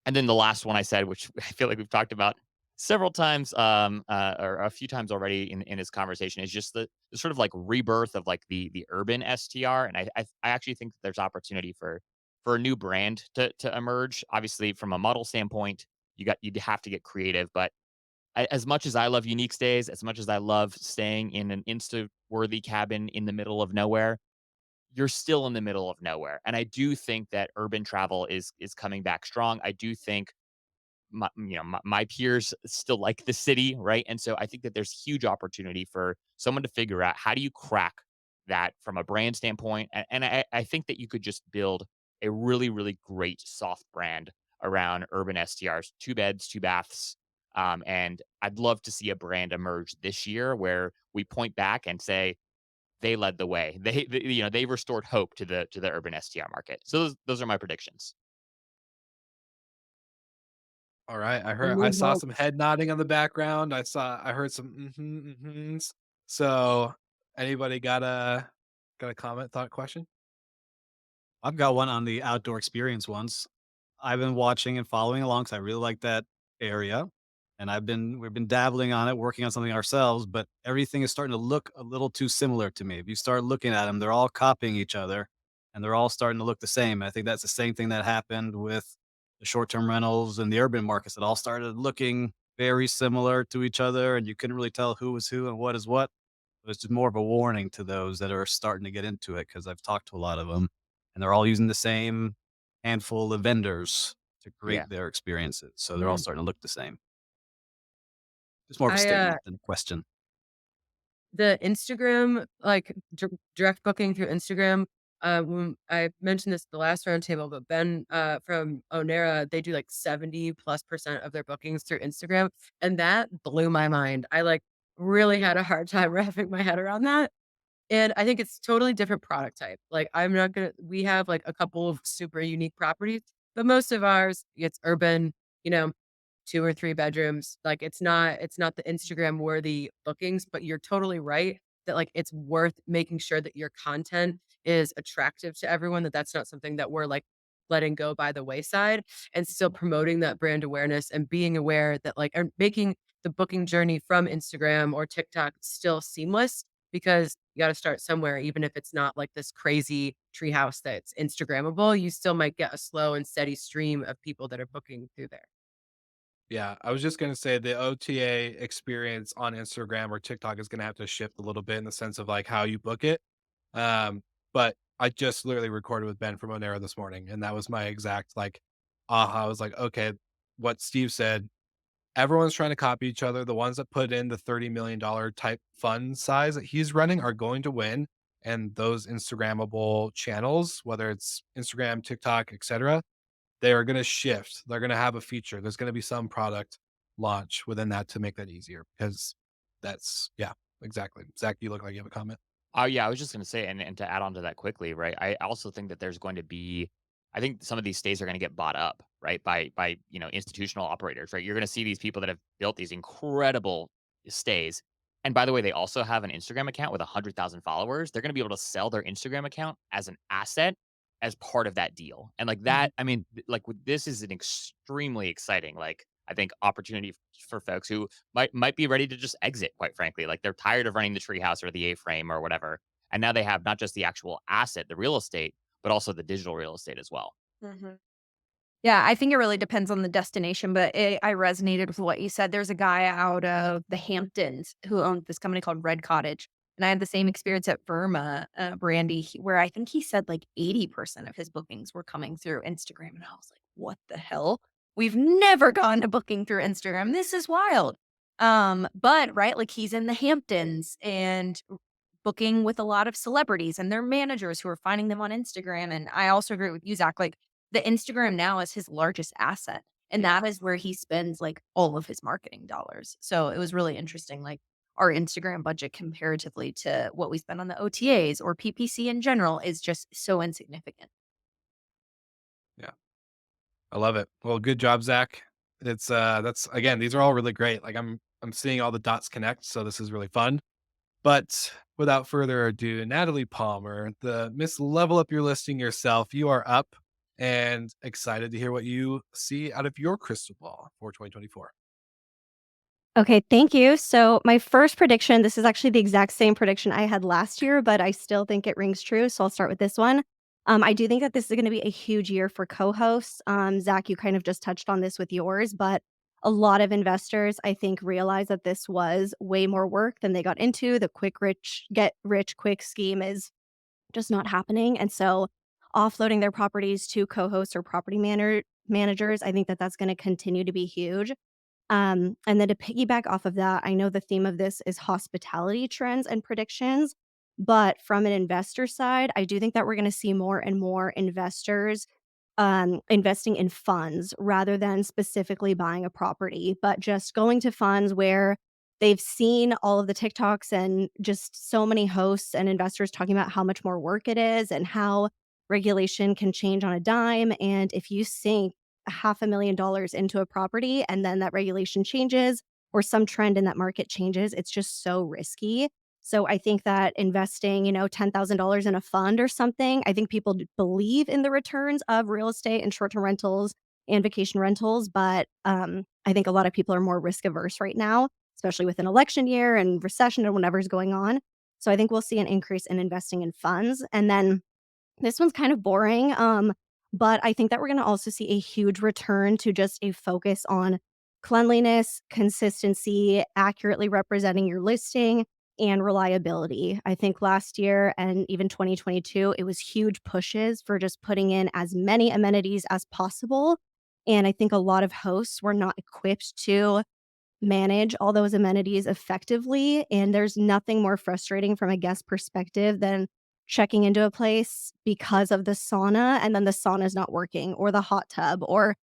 And then the last one I said, which I feel like we've talked about several times, or a few times already in this conversation, is just the sort of like rebirth of like the urban STR. And I actually think that there's opportunity for a new brand to emerge. Obviously, from a model standpoint, you'd have to get creative. But as much as I love unique stays, as much as I love staying in an Insta worthy cabin in the middle of nowhere, you're still in the middle of nowhere. And I do think that urban travel is coming back strong. I do think my peers still like the city, right? And so I think that there's huge opportunity for someone to figure out how do you crack that from a brand standpoint. And I think that you could just build a really, really great soft brand around urban STRs, two beds, two baths. And I'd love to see a brand emerge this year where we point back and say, they led the way. They restored hope to the urban STR market. So those are my predictions. All right. I I need saw help. some head nodding on the background. I heard some mhm. So anybody got a comment, thought, question? I've got one on the outdoor experience ones. I've been watching and following along because I really like that area, and we've been dabbling on it, working on something ourselves, but everything is starting to look a little too similar to me. If you start looking at them, they're all copying each other, and they're all starting to look the same. I think that's the same thing that happened with the short-term rentals and the urban markets. It all started looking very similar to each other, and you couldn't really tell who was who and what is what. It's just more of a warning to those that are starting to get into it because I've talked to a lot of them, and they're all using the same handful of vendors to Yeah. create their experiences. So they're all Mhm. starting to look the same. Just more of a I statement than a question. The Instagram, like, direct booking through Instagram, when I mentioned this at the last roundtable, but Ben, from Onera, they do, like, 70+% of their bookings through Instagram, and that blew my mind. I, like, really had a hard time wrapping my head around that, and I think it's totally different product type. Like, I'm not gonna we have, like, a couple of super unique properties, but most of ours, it's urban, you know, 2 or 3 bedrooms. Like, it's not the Instagram worthy bookings, but you're totally right that, like, it's worth making sure that your content is attractive to everyone, that that's not something that we're, like, letting go by the wayside, and still promoting that brand awareness and being aware that, like, and making the booking journey from Instagram or TikTok still seamless, because you gotta start somewhere, even if it's not, like, this crazy treehouse that's Instagrammable, you still might get a slow and steady stream of people that are booking through there. Yeah, I was just gonna say the OTA experience on Instagram or TikTok is gonna have to shift a little bit in the sense of like how you book it. But I just literally recorded with Ben from Onera this morning, and that was my exact like aha. I was like, okay, what Steve said, everyone's trying to copy each other. The ones that put in the $30 million type fund size that he's running are going to win. And those Instagrammable channels, whether it's Instagram, TikTok, etc., they are going to shift. They're going to have a feature. There's going to be some product launch within that to make that easier because yeah, exactly. Zach, you look like you have a comment. Oh, yeah, I was just gonna say, and to add on to that quickly, right? I also think that there's going to be I think some of these stays are gonna get bought up, right, by institutional operators, right? You're gonna see these people that have built these incredible stays. And by the way, they also have an Instagram account with 100,000 followers. They're gonna be able to sell their Instagram account as an asset as part of that deal. And like Mhm. that, I mean, like this is an extremely exciting, like, I think opportunity for folks who might be ready to just exit, quite frankly. Like they're tired of running the treehouse or the A-frame or whatever. And now they have not just the actual asset, the real estate, but also the digital real estate as well. Mhm. Yeah, I think it really depends on the destination, but I resonated with what you said. There's a guy out of the Hamptons who owns this company called Red Cottage, And I had the same experience at Verma, Brandy, where I think he said like 80% of his bookings were coming through Instagram. And I was like, what the hell? We've never gotten a booking through Instagram. This is wild. But right, like he's in the Hamptons and booking with a lot of celebrities and their managers who are finding them on Instagram. And I also agree with you, Zach, like the Instagram now is his largest asset. And that is where he spends like all of his marketing dollars. So it was really interesting, like our Instagram budget comparatively to what we spend on the OTAs or PPC in general is just so insignificant. Yeah, I love it. Well, good job, Zach. It's that's again, these are all really great. Like I'm seeing all the dots connect, so this is really fun. But without further ado, Natalie Palmer, the Miss Level Up Your Listing yourself, you are up and excited to hear what you see out of your crystal ball for 2024. Okay, thank you. So my first prediction, this is actually the exact same prediction I had last year, but I still think it rings true. So I'll start with this one. I do think that this is going to be a huge year for co-hosts. Zach, you kind of just touched on this with yours, but a lot of investors, I think, realize that this was way more work than they got into. The get rich quick scheme is just not happening. And so offloading their properties to co-hosts or property managers, I think that that's going to continue to be huge. And then to piggyback off of that, I know the theme of this is hospitality trends and predictions, but from an investor side, I do think that we're going to see more and more investors investing in funds rather than specifically buying a property, but just going to funds where they've seen all of the TikToks and just so many hosts and investors talking about how much more work it is and how regulation can change on a dime. And if you sink $500,000 into a property and then that regulation changes or some trend in that market changes, it's just so risky. So I think that investing, $10,000 in a fund or something, I think people believe in the returns of real estate and short-term rentals and vacation rentals, but I think a lot of people are more risk averse right now, especially with an election year and recession and whatever's going on. So I think we'll see an increase in investing in funds. And then this one's kind of boring, but I think that we're going to also see a huge return to just a focus on cleanliness, consistency, accurately representing your listing, and reliability. I think last year and even 2022, it was huge pushes for just putting in as many amenities as possible. And I think a lot of hosts were not equipped to manage all those amenities effectively. And there's nothing more frustrating from a guest perspective than checking into a place because of the sauna and then the sauna is not working or the hot tub or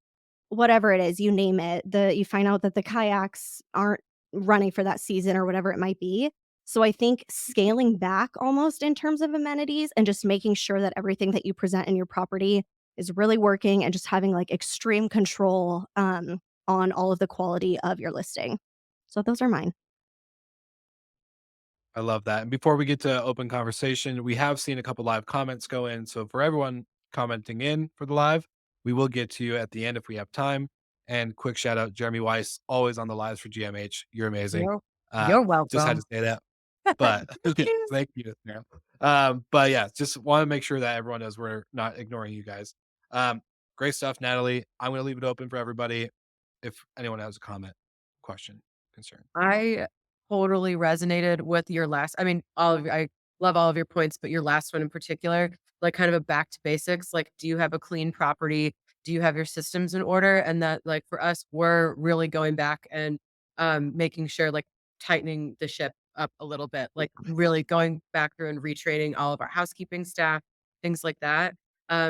whatever it is, you name it. You find out that the kayaks aren't running for that season or whatever it might be. So I think scaling back almost in terms of amenities and just making sure that everything that you present in your property is really working and just having like extreme control on all of the quality of your listing. So those are mine. I love that. And before we get to open conversation, we have seen a couple live comments go in. So for everyone commenting in for the live, we will get to you at the end if we have time. And quick shout out, Jeremy Weiss, always on the lives for GMH. You're amazing. You're, Uh, you're just had welcome. to say that. But thank you, Sarah. But yeah, just want to make sure that everyone knows we're not ignoring you guys. Great stuff, Natalie. I'm going to leave it open for everybody. If anyone has a comment, question, concern. I totally resonated with your last. I mean, I love all of your points, but your last one in particular, like kind of a back to basics. Like, do you have a clean property? Do you have your systems in order? And that, like, for us, we're really going back and making sure, like, tightening the ship up a little bit, like really going back through and retraining all of our housekeeping staff, things like that.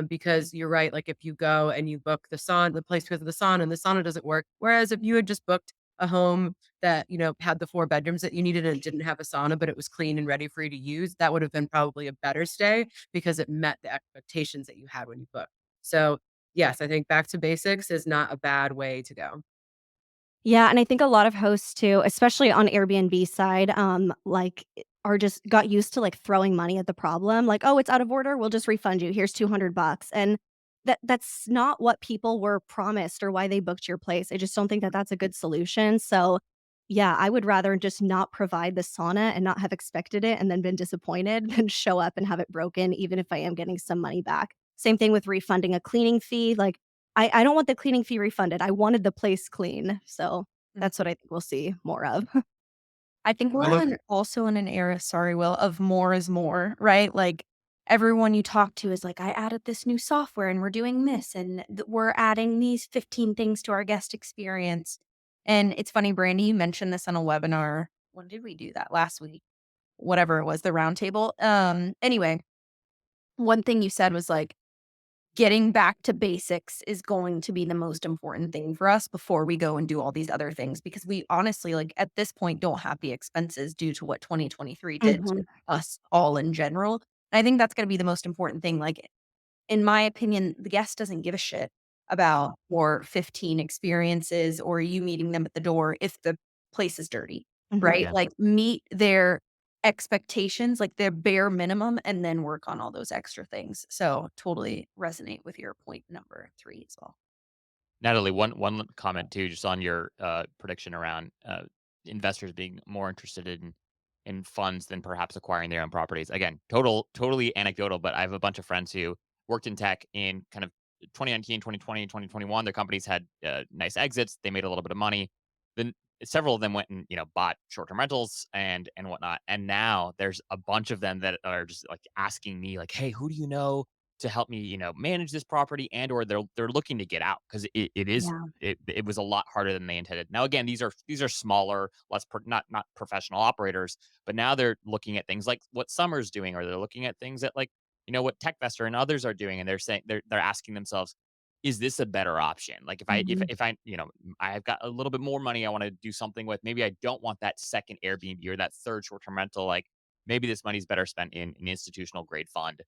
Because you're right, like if you go and you book the place with the sauna, and the sauna doesn't work. Whereas if you had just booked a home that, had the 4 bedrooms that you needed and didn't have a sauna, but it was clean and ready for you to use, that would have been probably a better stay because it met the expectations that you had when you booked. So, yes, I think back to basics is not a bad way to go. Yeah, and I think a lot of hosts too, especially on Airbnb side, are just got used to like throwing money at the problem. Like, oh, it's out of order, we'll just refund you. Here's $200. And that's not what people were promised or why they booked your place. I just don't think that that's a good solution. So, yeah, I would rather just not provide the sauna and not have expected it and then been disappointed than show up and have it broken, even if I am getting some money back. Same thing with refunding a cleaning fee. Like, I don't want the cleaning fee refunded. I wanted the place clean. So Mm. that's what I think we'll see more of. I think I we're love also in an era, sorry, Will, of more is more, right? Like everyone you talk to is like, I added this new software and we're doing this and we're adding these 15 things to our guest experience. And it's funny, Brandy, you mentioned this on a webinar. When did we do that? Last week, whatever it was, the roundtable. Anyway, one thing you said was like, getting back to basics is going to be the most important thing for us before we go and do all these other things, because we honestly, like at this point, don't have the expenses due to what 2023 did to us all in general. And I think that's going to be the most important thing. Like, in my opinion, the guest doesn't give a shit about your 15 experiences or you meeting them at the door if the place is dirty, right? Yeah. Like, meet their expectations, like their bare minimum, and then work on all those extra things. So totally resonate with your point number 3 as well. Natalie, one comment too, just on your prediction around investors being more interested in funds than perhaps acquiring their own properties. Again, totally anecdotal, but I have a bunch of friends who worked in tech in kind of 2019, 2020, 2021. Their companies had nice exits. They made a little bit of money. Then several of them went and bought short-term rentals and whatnot. And now there's a bunch of them that are just like asking me like, "Hey, who do you know to help me, manage this property?" And or they're looking to get out because it was a lot harder than they intended. Now, again, these are smaller, not professional operators, but now they're looking at things like what Summer's doing, or they're looking at things that like what TechVestor and others are doing, and they're saying they're asking themselves, is this a better option? Like if I I've got a little bit more money I want to do something with, maybe I don't want that second Airbnb or that third short-term rental. Like maybe this money's better spent in an institutional grade fund.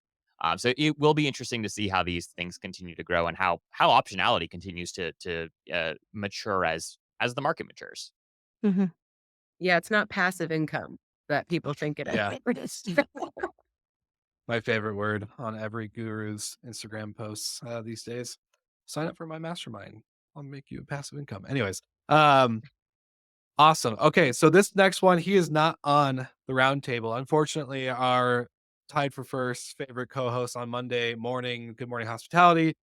So it will be interesting to see how these things continue to grow and how optionality continues to mature as the market matures. Yeah, it's not passive income that people think it Yeah. is. my favorite word on every guru's Instagram posts these days. Sign up for my mastermind. I'll make you a passive income. Anyways, awesome. Okay, so this next one, he is not on the roundtable. Unfortunately, our tied for first favorite co-host on Monday morning, Good Morning Hospitality,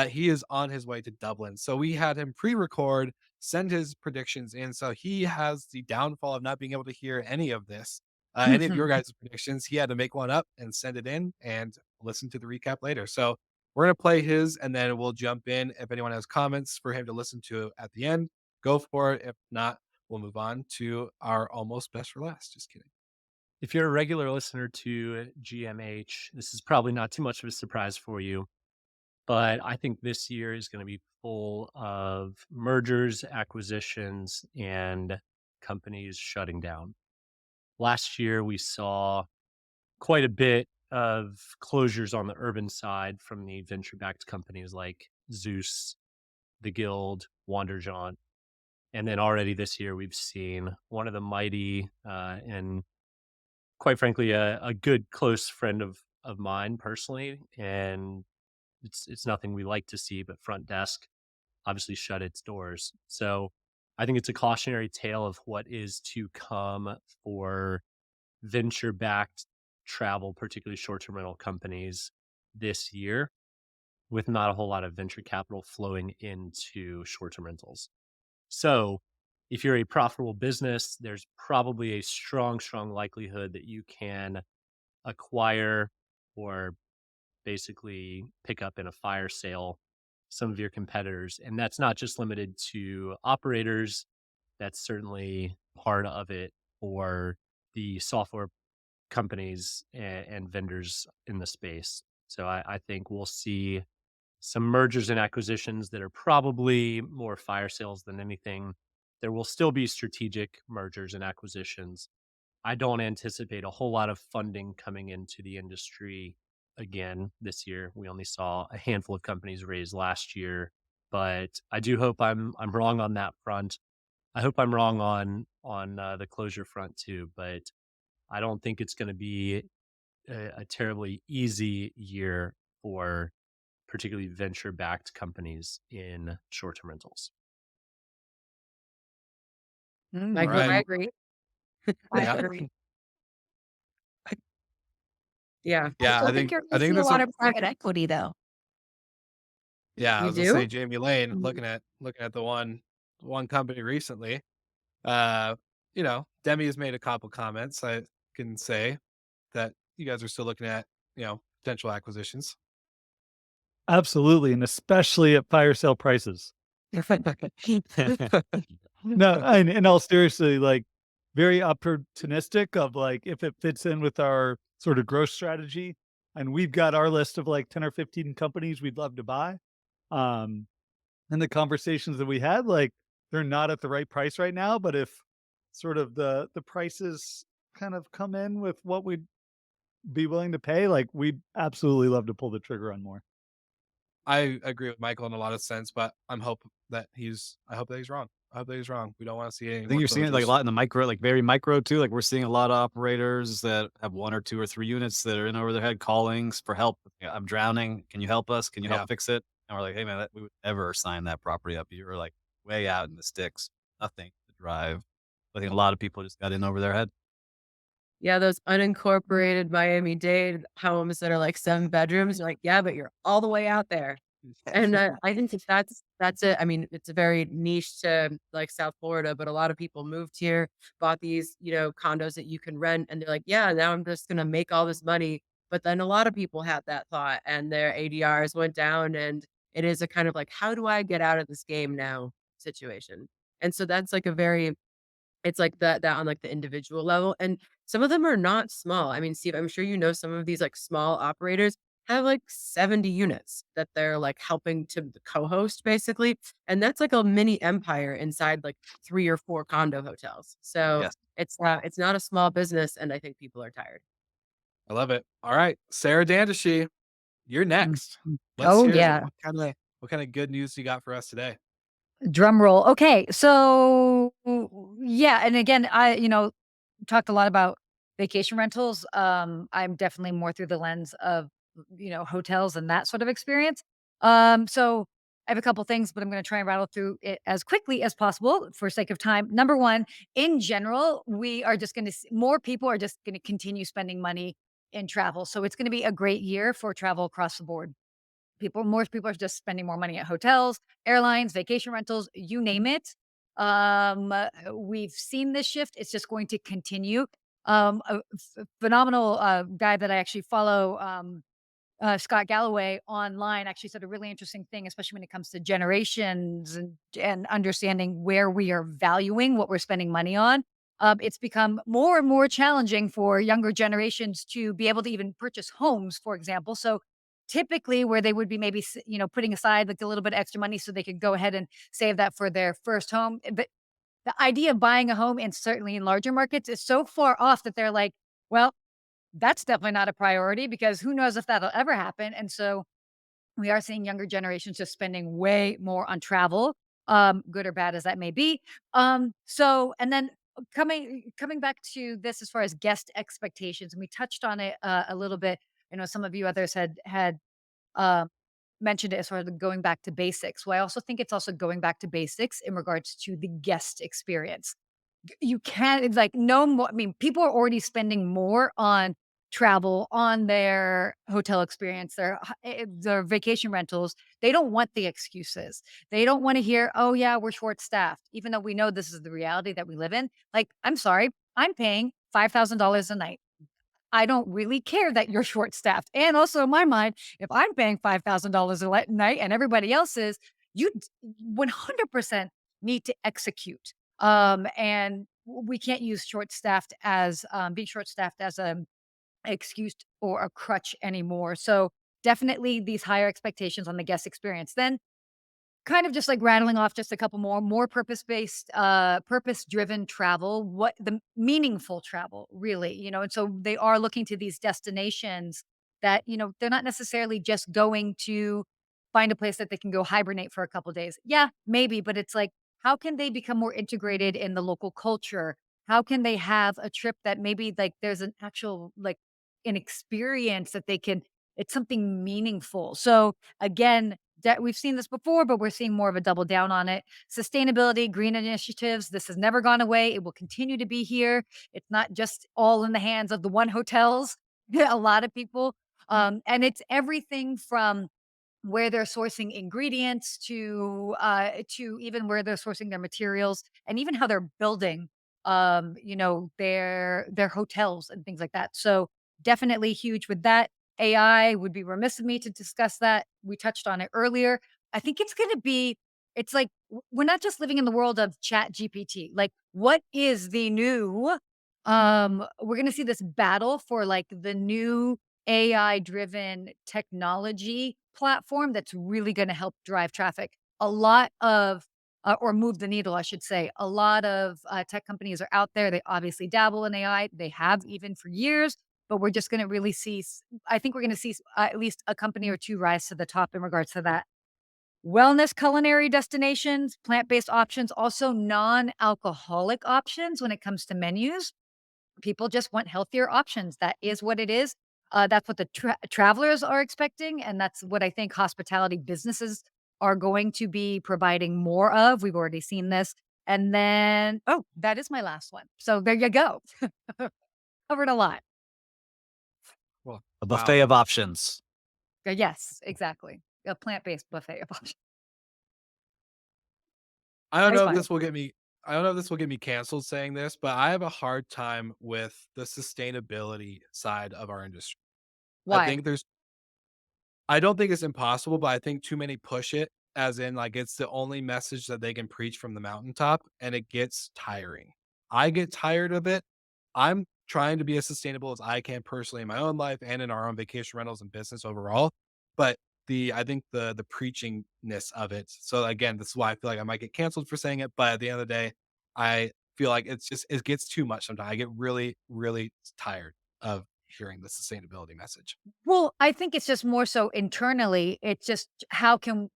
he is on his way to Dublin. So we had him pre-record, send his predictions in. So he has the downfall of not being able to hear any of this, any of your guys' predictions. He had to make one up and send it in and listen to the recap later. So we're gonna play his, and then we'll jump in if anyone has comments for him to listen to at the end. Go for it. If not, we'll move on to our almost best for last. Just kidding. If you're a regular listener to GMH, this is probably not too much of a surprise for you, but I think this year is going to be full of mergers, acquisitions, and companies shutting down. Last year, we saw quite a bit of closures on the urban side from the venture-backed companies like Zeus, The Guild, Wanderjaunt. And then already this year, we've seen one of the mighty and quite frankly, a good close friend of mine personally, and it's nothing we like to see, but Front Desk obviously shut its doors. So I think it's a cautionary tale of what is to come for venture-backed travel, particularly short-term rental companies this year, with not a whole lot of venture capital flowing into short-term rentals. So if you're a profitable business, there's probably a strong likelihood that you can acquire or basically pick up in a fire sale some of your competitors. And that's not just limited to operators. That's certainly part of it for the software companies and vendors in the space. So I think we'll see some mergers and acquisitions that are probably more fire sales than anything. There will still be strategic mergers and acquisitions. I don't anticipate a whole lot of funding coming into the industry again this year. We only saw a handful of companies raise last year, but I do hope I'm wrong on that front. I hope I'm wrong on the closure front too, but I don't think it's going to be a terribly easy year for particularly venture-backed companies in short-term rentals. Like, All right. I agree. I Yeah. agree. Yeah. Yeah, I I think think you're I going to think see a that's lot of private equity, though. yeah, I You was gonna say do? Jamie Lane Mhm. looking at the one company recently. Uh Demi has made a couple comments. I can say that you guys are still looking at, potential acquisitions. Absolutely, and especially at fire sale prices. No, and in all seriously, like, very opportunistic of, like, if it fits in with our sort of growth strategy, and we've got our list of, like, 10 or 15 companies we'd love to buy. And the conversations that we had, like, they're not at the right price right now, but if sort of the prices kind of come in with what we'd be willing to pay, like, we'd absolutely love to pull the trigger on more. I agree with Michael in a lot of sense, but I hope that he's wrong. I hope that he's wrong. We don't want to see any I think more you're seeing it like a closures. lot in the micro, like very micro too. Like we're seeing a lot of operators that have 1 or 2 or 3 units that are in over their head callings for help. "Yeah, I'm drowning. Can you help us? Can you Yeah. help fix it?" And we're like, "Hey man, we would never sign that property up. You're like way out in the sticks, nothing to drive." I think a lot of people just got in over their head. Yeah, those unincorporated Miami-Dade homes that are like 7 bedrooms, you're like, "Yeah, but you're all the way out there." And, I think that that's it. I mean, it's a very niche to, like, South Florida, but a lot of people moved here, bought these, condos that you can rent, and they're like, "Yeah, now I'm just gonna make all this money." But then a lot of people had that thought, and their ADRs went down, and it is a kind of like, "How do I get out of this game now?" situation. And so that's like a very it's like that on, like, the individual level, and some of them are not small. I mean, Steve, I'm sure you know some of these, like, small operators have, like, 70 units that they're, like, helping to co-host, basically, and that's like a mini empire inside, like, 3 or 4 condo hotels. So, Yes. it's not a small business, and I think people are tired. I love it. All right, Sarah Dandashy, you're next. Mhm. Let's Oh, hear it. yeah. What kind of good news you got for us today? Drum roll. Okay. So, yeah. And again, talked a lot about vacation rentals. I'm definitely more through the lens of, hotels and that sort of experience. So I have a couple things, but I'm going to try and rattle through it as quickly as possible for sake of time. Number one, in general, we are just going to, more people are just going to continue spending money in travel. So it's going to be a great year for travel across the board. More people are just spending more money at hotels, airlines, vacation rentals, you name it. We've seen this shift. It's just going to continue. Phenomenal guy that I actually follow, Scott Galloway online, actually said a really interesting thing, especially when it comes to generations and understanding where we are valuing what we're spending money on. It's become more and more challenging for younger generations to be able to even purchase homes, for example. So typically where they would be maybe putting aside like a little bit extra money so they could go ahead and save that for their first home, but the idea of buying a home, and certainly in larger markets, is so far off that they're like, well, that's definitely not a priority because who knows if that'll ever happen. And so we are seeing younger generations just spending way more on travel, good or bad as that may be. And then coming back to this as far as guest expectations, and we touched on it a little bit. I know some of you others had uh, mentioned it as far as going back to basics. Well, I also think it's also going back to basics in regards to the guest experience. You can't, it's like no more. I mean, people are already spending more on travel, on their hotel experience, their vacation rentals. They don't want the excuses. They don't want to hear, "Oh yeah, we're short staffed," even though we know this is the reality that we live in. Like, I'm sorry, I'm paying $5,000 a night. I don't really care that you're short staffed. And also in my mind, if I'm paying $5,000 a night and everybody else is, you 100% need to execute. And we can't use short staffed as being short staffed as a excuse or a crutch anymore. So definitely these higher expectations on the guest experience. Then kind of just like rattling off just a couple more purpose-based, purpose-driven travel, what the meaningful travel really, and so they are looking to these destinations that, they're not necessarily just going to find a place that they can go hibernate for a couple days. Yeah, maybe, but it's like, how can they become more integrated in the local culture? How can they have a trip that maybe like there's an actual like an experience that they can it's something meaningful. So again, that we've seen this before, but we're seeing more of a double down on it. Sustainability, green initiatives, this has never gone away. It will continue to be here. It's not just all in the hands of the one hotels. A lot of people. And it's everything from where they're sourcing ingredients to even where they're sourcing their materials and even how they're building their hotels and things like that. So definitely huge with that. AI would be remiss of me to discuss that. We touched on it earlier. I think it's going to be, it's like we're not just living in the world of chat GPT. Like, what is the new? We're going to see this battle for like the new AI driven technology platform that's really going to help drive traffic. A lot of or move the needle, I should say. A lot of tech companies are out there. They obviously dabble in AI. They have even for years, but we're just going to really see, I think we're going to see at least a company or two rise to the top in regards to that. Wellness culinary destinations, plant based options, also non alcoholic options when it comes to menus. People just want healthier options. That is what it is. That's what the travelers are expecting. And that's what I think hospitality businesses are going to be providing more of. We've already seen this. And then, oh, that is my last one. So there you go. Covered a lot. Well, A wow. buffet of options. Yes, exactly. A plant based buffet of options. I don't That's know if fine. this will get me I don't know if this will get me canceled saying this, but I have a hard time with the sustainability side of our industry. I Why? think there's I don't think it's impossible, but I think too many push it as in like it's the only message that they can preach from the mountaintop and it gets tiring. I get tired of it. I'm trying to be as sustainable as I can personally in my own life and in our own vacation rentals and business overall. But I think the preachingness of it. So again, this is why I feel like I might get canceled for saying it. But at the end of the day, I feel like it gets too much sometimes. I get really, really tired of hearing the sustainability message. Well, I think it's just more so internally. It's just how can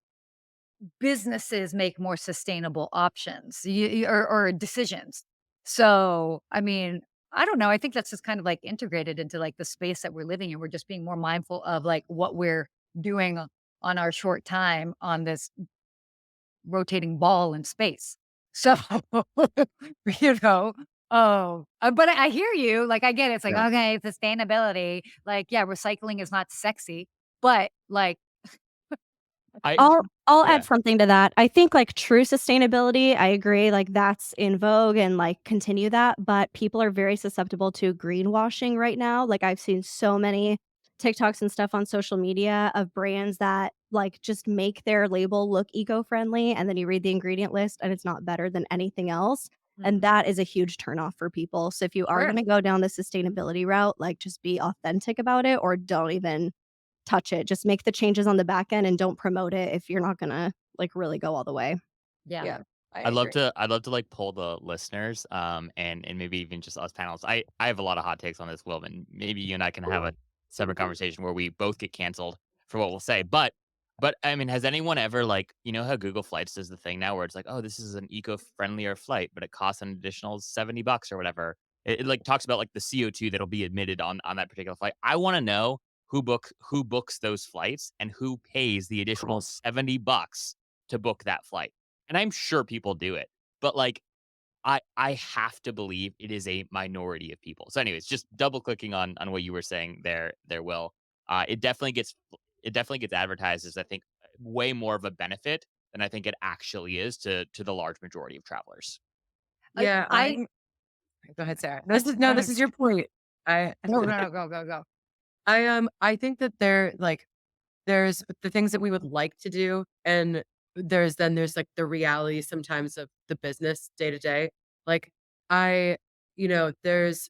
businesses make more sustainable options or decisions. So, I mean, I don't know. I think that's just kind of like integrated into like the space that we're living in. We're just being more mindful of like what we're doing on our short time on this rotating ball in space. So, you know, oh, but I hear you. Like, I get it. It's like, Yeah. okay, sustainability. Like, yeah, recycling is not sexy, but like, I I'll yeah. add something to that. I think, like, true sustainability, I agree, like, that's in vogue and, like, continue that, but people are very susceptible to greenwashing right now. Like, I've seen so many TikToks and stuff on social media of brands that, like, just make their label look eco-friendly, and then you read the ingredient list, and it's not better than anything else, and that is a huge turnoff for people. So if you are sure. gonna go down the sustainability route, like, just be authentic about it or don't even touch it. Just make the changes on the back end and don't promote it if you're not gonna, like, really go all the way. Yeah. Yeah, I I'd love agree. to like pull the listeners, and maybe even just us panels. I have a lot of hot takes on this, Will, and maybe you and I can have a separate conversation where we both get canceled for what we'll say. But I mean, has anyone ever like how Google Flights does the thing now where it's like, oh, this is an eco-friendlier flight, but it costs an additional $70 or whatever. It like talks about like the CO2 that'll be emitted on that particular flight. I want to know who books those flights and who pays the additional $70 to book that flight. And I'm sure people do it, but like I have to believe it is a minority of people. So, anyways, just double clicking on what you were saying there, Will. It definitely gets advertised as I think way more of a benefit than I think it actually is to the large majority of travelers. Yeah, I go ahead, Sarah. This is your point. I no, no, no, go, go, go. I think that there's the things that we would like to do, and there's like the reality sometimes of the business day to day. Like I, there's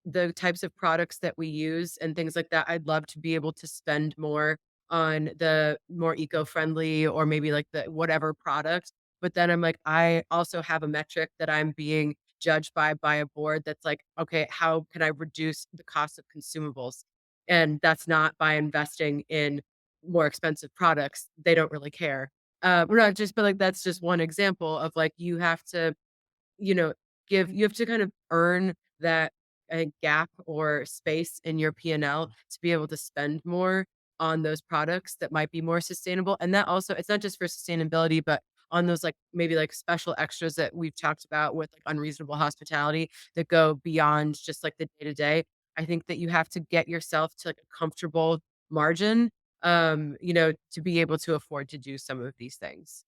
the types of products that we use and things like that. I'd love to be able to spend more on the more eco-friendly or maybe like the whatever product. But then I'm like, I also have a metric that I'm being judged by a board that's like, okay, how can I reduce the cost of consumables? And that's not by investing in more expensive products. They don't really care. We're not just, but like that's just one example of like you have to you know, you have to kind of earn that gap or space in your P&L to be able to spend more on those products that might be more sustainable. And that also, it's not just for sustainability, but on those like maybe like special extras that we've talked about with like unreasonable hospitality that go beyond just like the day to day. I think that you have to get yourself to like a comfortable margin, to be able to afford to do some of these things.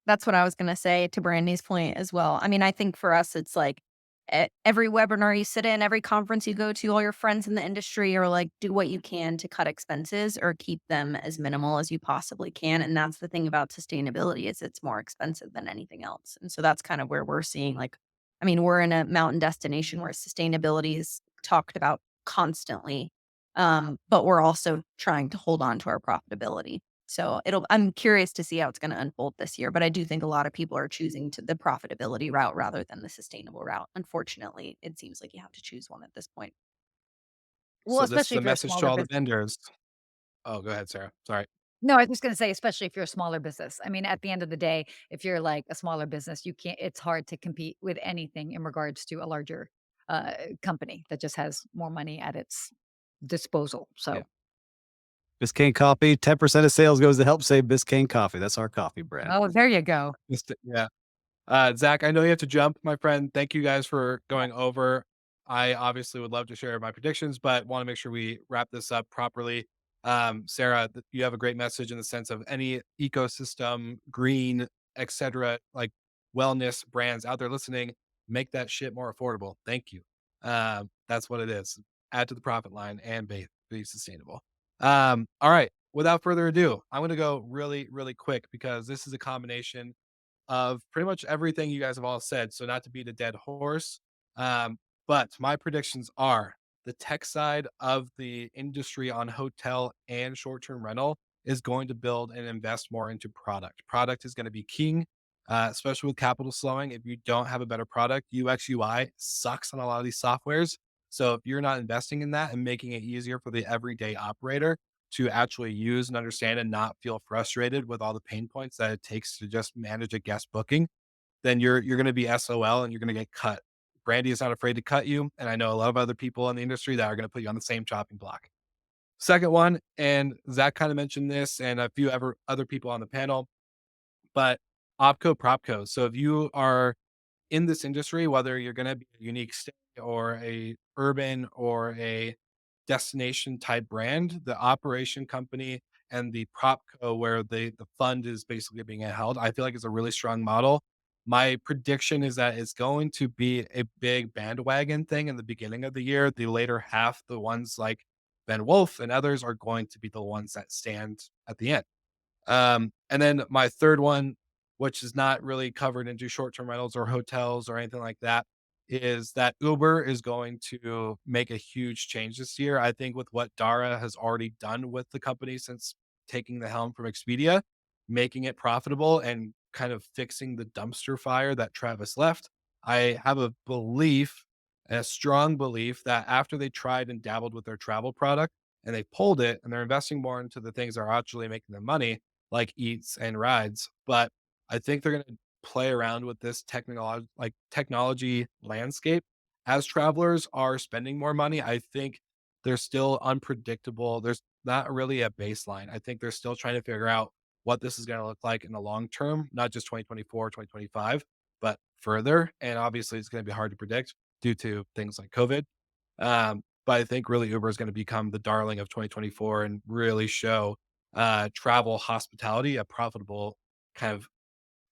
That's what I was gonna say to Brandy's point as well. I mean, I think for us, it's like every webinar you sit in, every conference you go to, all your friends in the industry are like, do what you can to cut expenses or keep them as minimal as you possibly can. And that's the thing about sustainability is it's more expensive than anything else. And so that's kind of where we're seeing like, I mean, we're in a mountain destination where sustainability is talked about constantly. But we're also trying to hold on to our profitability. So I'm curious to see how it's going to unfold this year, but I do think a lot of people are choosing to the profitability route rather than the sustainable route. Unfortunately, it seems like you have to choose one at this point. Well, So this is especially a if you're a message to smaller all the business. vendors. Oh, go ahead, Sarah. Sorry. No, I was just gonna say, especially if you're a smaller business. I mean, at the end of the day, if you're like a smaller business, you can't it's hard to compete with anything in regards to a larger company that just has more money at its disposal. Yeah. So Biscayne Coffee, 10% of sales goes to help save Biscayne Coffee. That's our coffee brand. oh, there you go. Yeah. Zach, I know you have to jump, my friend. Thank you guys for going over. I obviously would love to share my predictions, but want to make sure we wrap this up properly. Sarah, you have a great message in the sense of any ecosystem, green, etc., like wellness brands out there listening, make that shit more affordable. Thank you. That's what it is. Add to the profit line and be sustainable. All right. Without further ado, I'm going to go really, really quick because this is a combination of pretty much everything you guys have all said. So not to beat a dead horse, um, but my predictions are the tech side of the industry on hotel and short-term rental is going to build and invest more into product. Product is going to be king, especially with capital slowing. If you don't have a better product, UX UI sucks on a lot of these softwares. So if you're not investing in that and making it easier for the everyday operator, to actually use and understand and not feel frustrated with all the pain points that it takes to just manage a guest booking, then you're going to be SOL and you're going to get cut. Brandy is not afraid to cut you, and I know a lot of other people in the industry that are going to put you on the same chopping block. Second one, and Zach kind of mentioned this, and a few other people on the panel, but opco propco. So if you are in this industry, whether you're going to be a unique stay or a urban or a destination type brand, the operation company and the propco where the fund is basically being held, I feel like it's a really strong model. My prediction is that it's going to be a big bandwagon thing in the beginning of the year. The later half, the ones like Ben Wolf and others are going to be the ones that stand at the end. And then my third one, which is not really covered into short-term rentals or hotels or anything like that, is that Uber is going to make a huge change this year. I think with what Dara has already done with the company since taking the helm from Expedia, making it profitable and kind of fixing the dumpster fire that Travis left. I have a belief, a strong belief that after they tried and dabbled with their travel product and they pulled it and they're investing more into the things that are actually making them money, like eats and rides. But I think they're going to play around with this technology landscape as travelers are spending more money. I think they're still unpredictable. There's not really a baseline. I think they're still trying to figure out what this is going to look like in the long term, not just 2024, 2025, but further. And obviously, it's going to be hard to predict due to things like COVID. But I think really Uber is going to become the darling of 2024 and really show travel hospitality a profitable kind of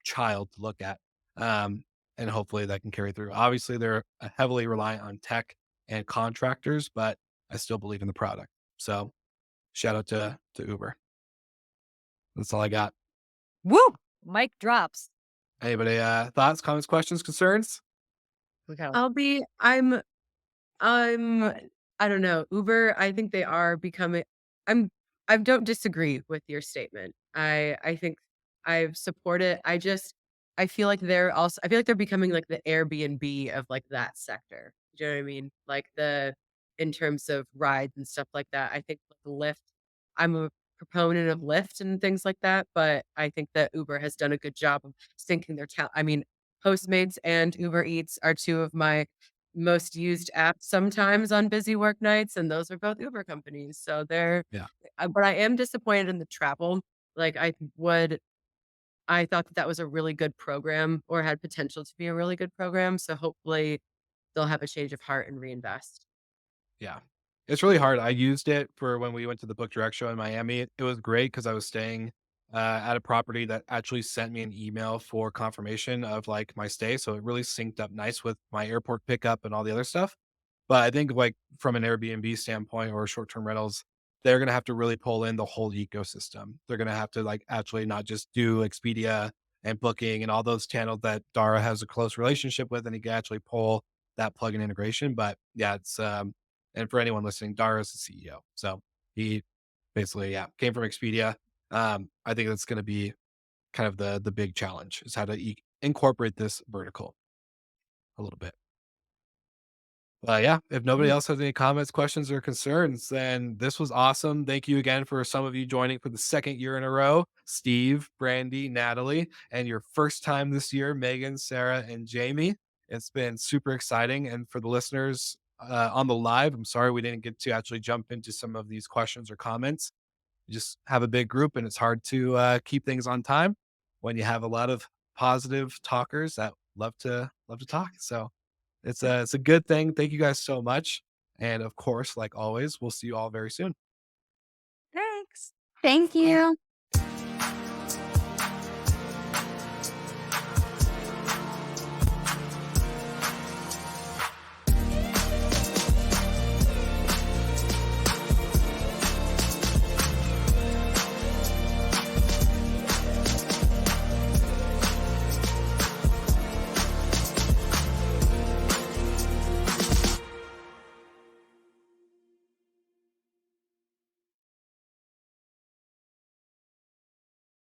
child to look at. And hopefully that can carry through. Obviously, they're heavily reliant on tech and contractors, but I still believe in the product. So shout out to Uber. That's all I got. Woo! Mic drops. Anybody thoughts, comments, questions, concerns? We got I'll be I'm I don't know. Uber, I think they are becoming I'm I don't disagree with your statement. I think I support it. I feel like I feel like they're becoming like the Airbnb of like that sector. Do you know what I mean? Like the in terms of rides and stuff like that. I think like Lyft, I'm a proponent of Lyft and things like that, but I think that Uber has done a good job of syncing their talent. I mean, Postmates and Uber Eats are two of my most used apps sometimes on busy work nights, and those are both Uber companies. So Yeah. but I am disappointed in the travel. Like I thought that that was a really good program or had potential to be a really good program. So hopefully they'll have a change of heart and reinvest. Yeah. It's really hard. I used it for when we went to the Book Direct show in Miami. It was great because I was staying at a property that actually sent me an email for confirmation of like my stay. So it really synced up nice with my airport pickup and all the other stuff. But I think like from an Airbnb standpoint or short-term rentals, they're gonna have to really pull in the whole ecosystem. They're gonna have to like actually not just do Expedia and Booking and all those channels that Dara has a close relationship with, and he can actually pull that plugin integration. But yeah, it's and for anyone listening, Dara is the CEO. So he basically, yeah, came from Expedia. I think that's gonna be kind of the big challenge is how to incorporate this vertical a little bit. Yeah, if nobody else has any comments, questions, or concerns, then this was awesome. Thank you again for some of you joining for the second year in a row. Steve, Brandy, Natalie, and your first time this year, Meaghan, Sarah, and Jamie. It's been super exciting. And for the listeners on the live, I'm sorry we didn't get to actually jump into some of these questions or comments. You just have a big group and it's hard to keep things on time when you have a lot of positive talkers that love to talk. So it's a good thing. Thank you guys so much. And of course, like always, we'll see you all very soon. Thanks. Thank you.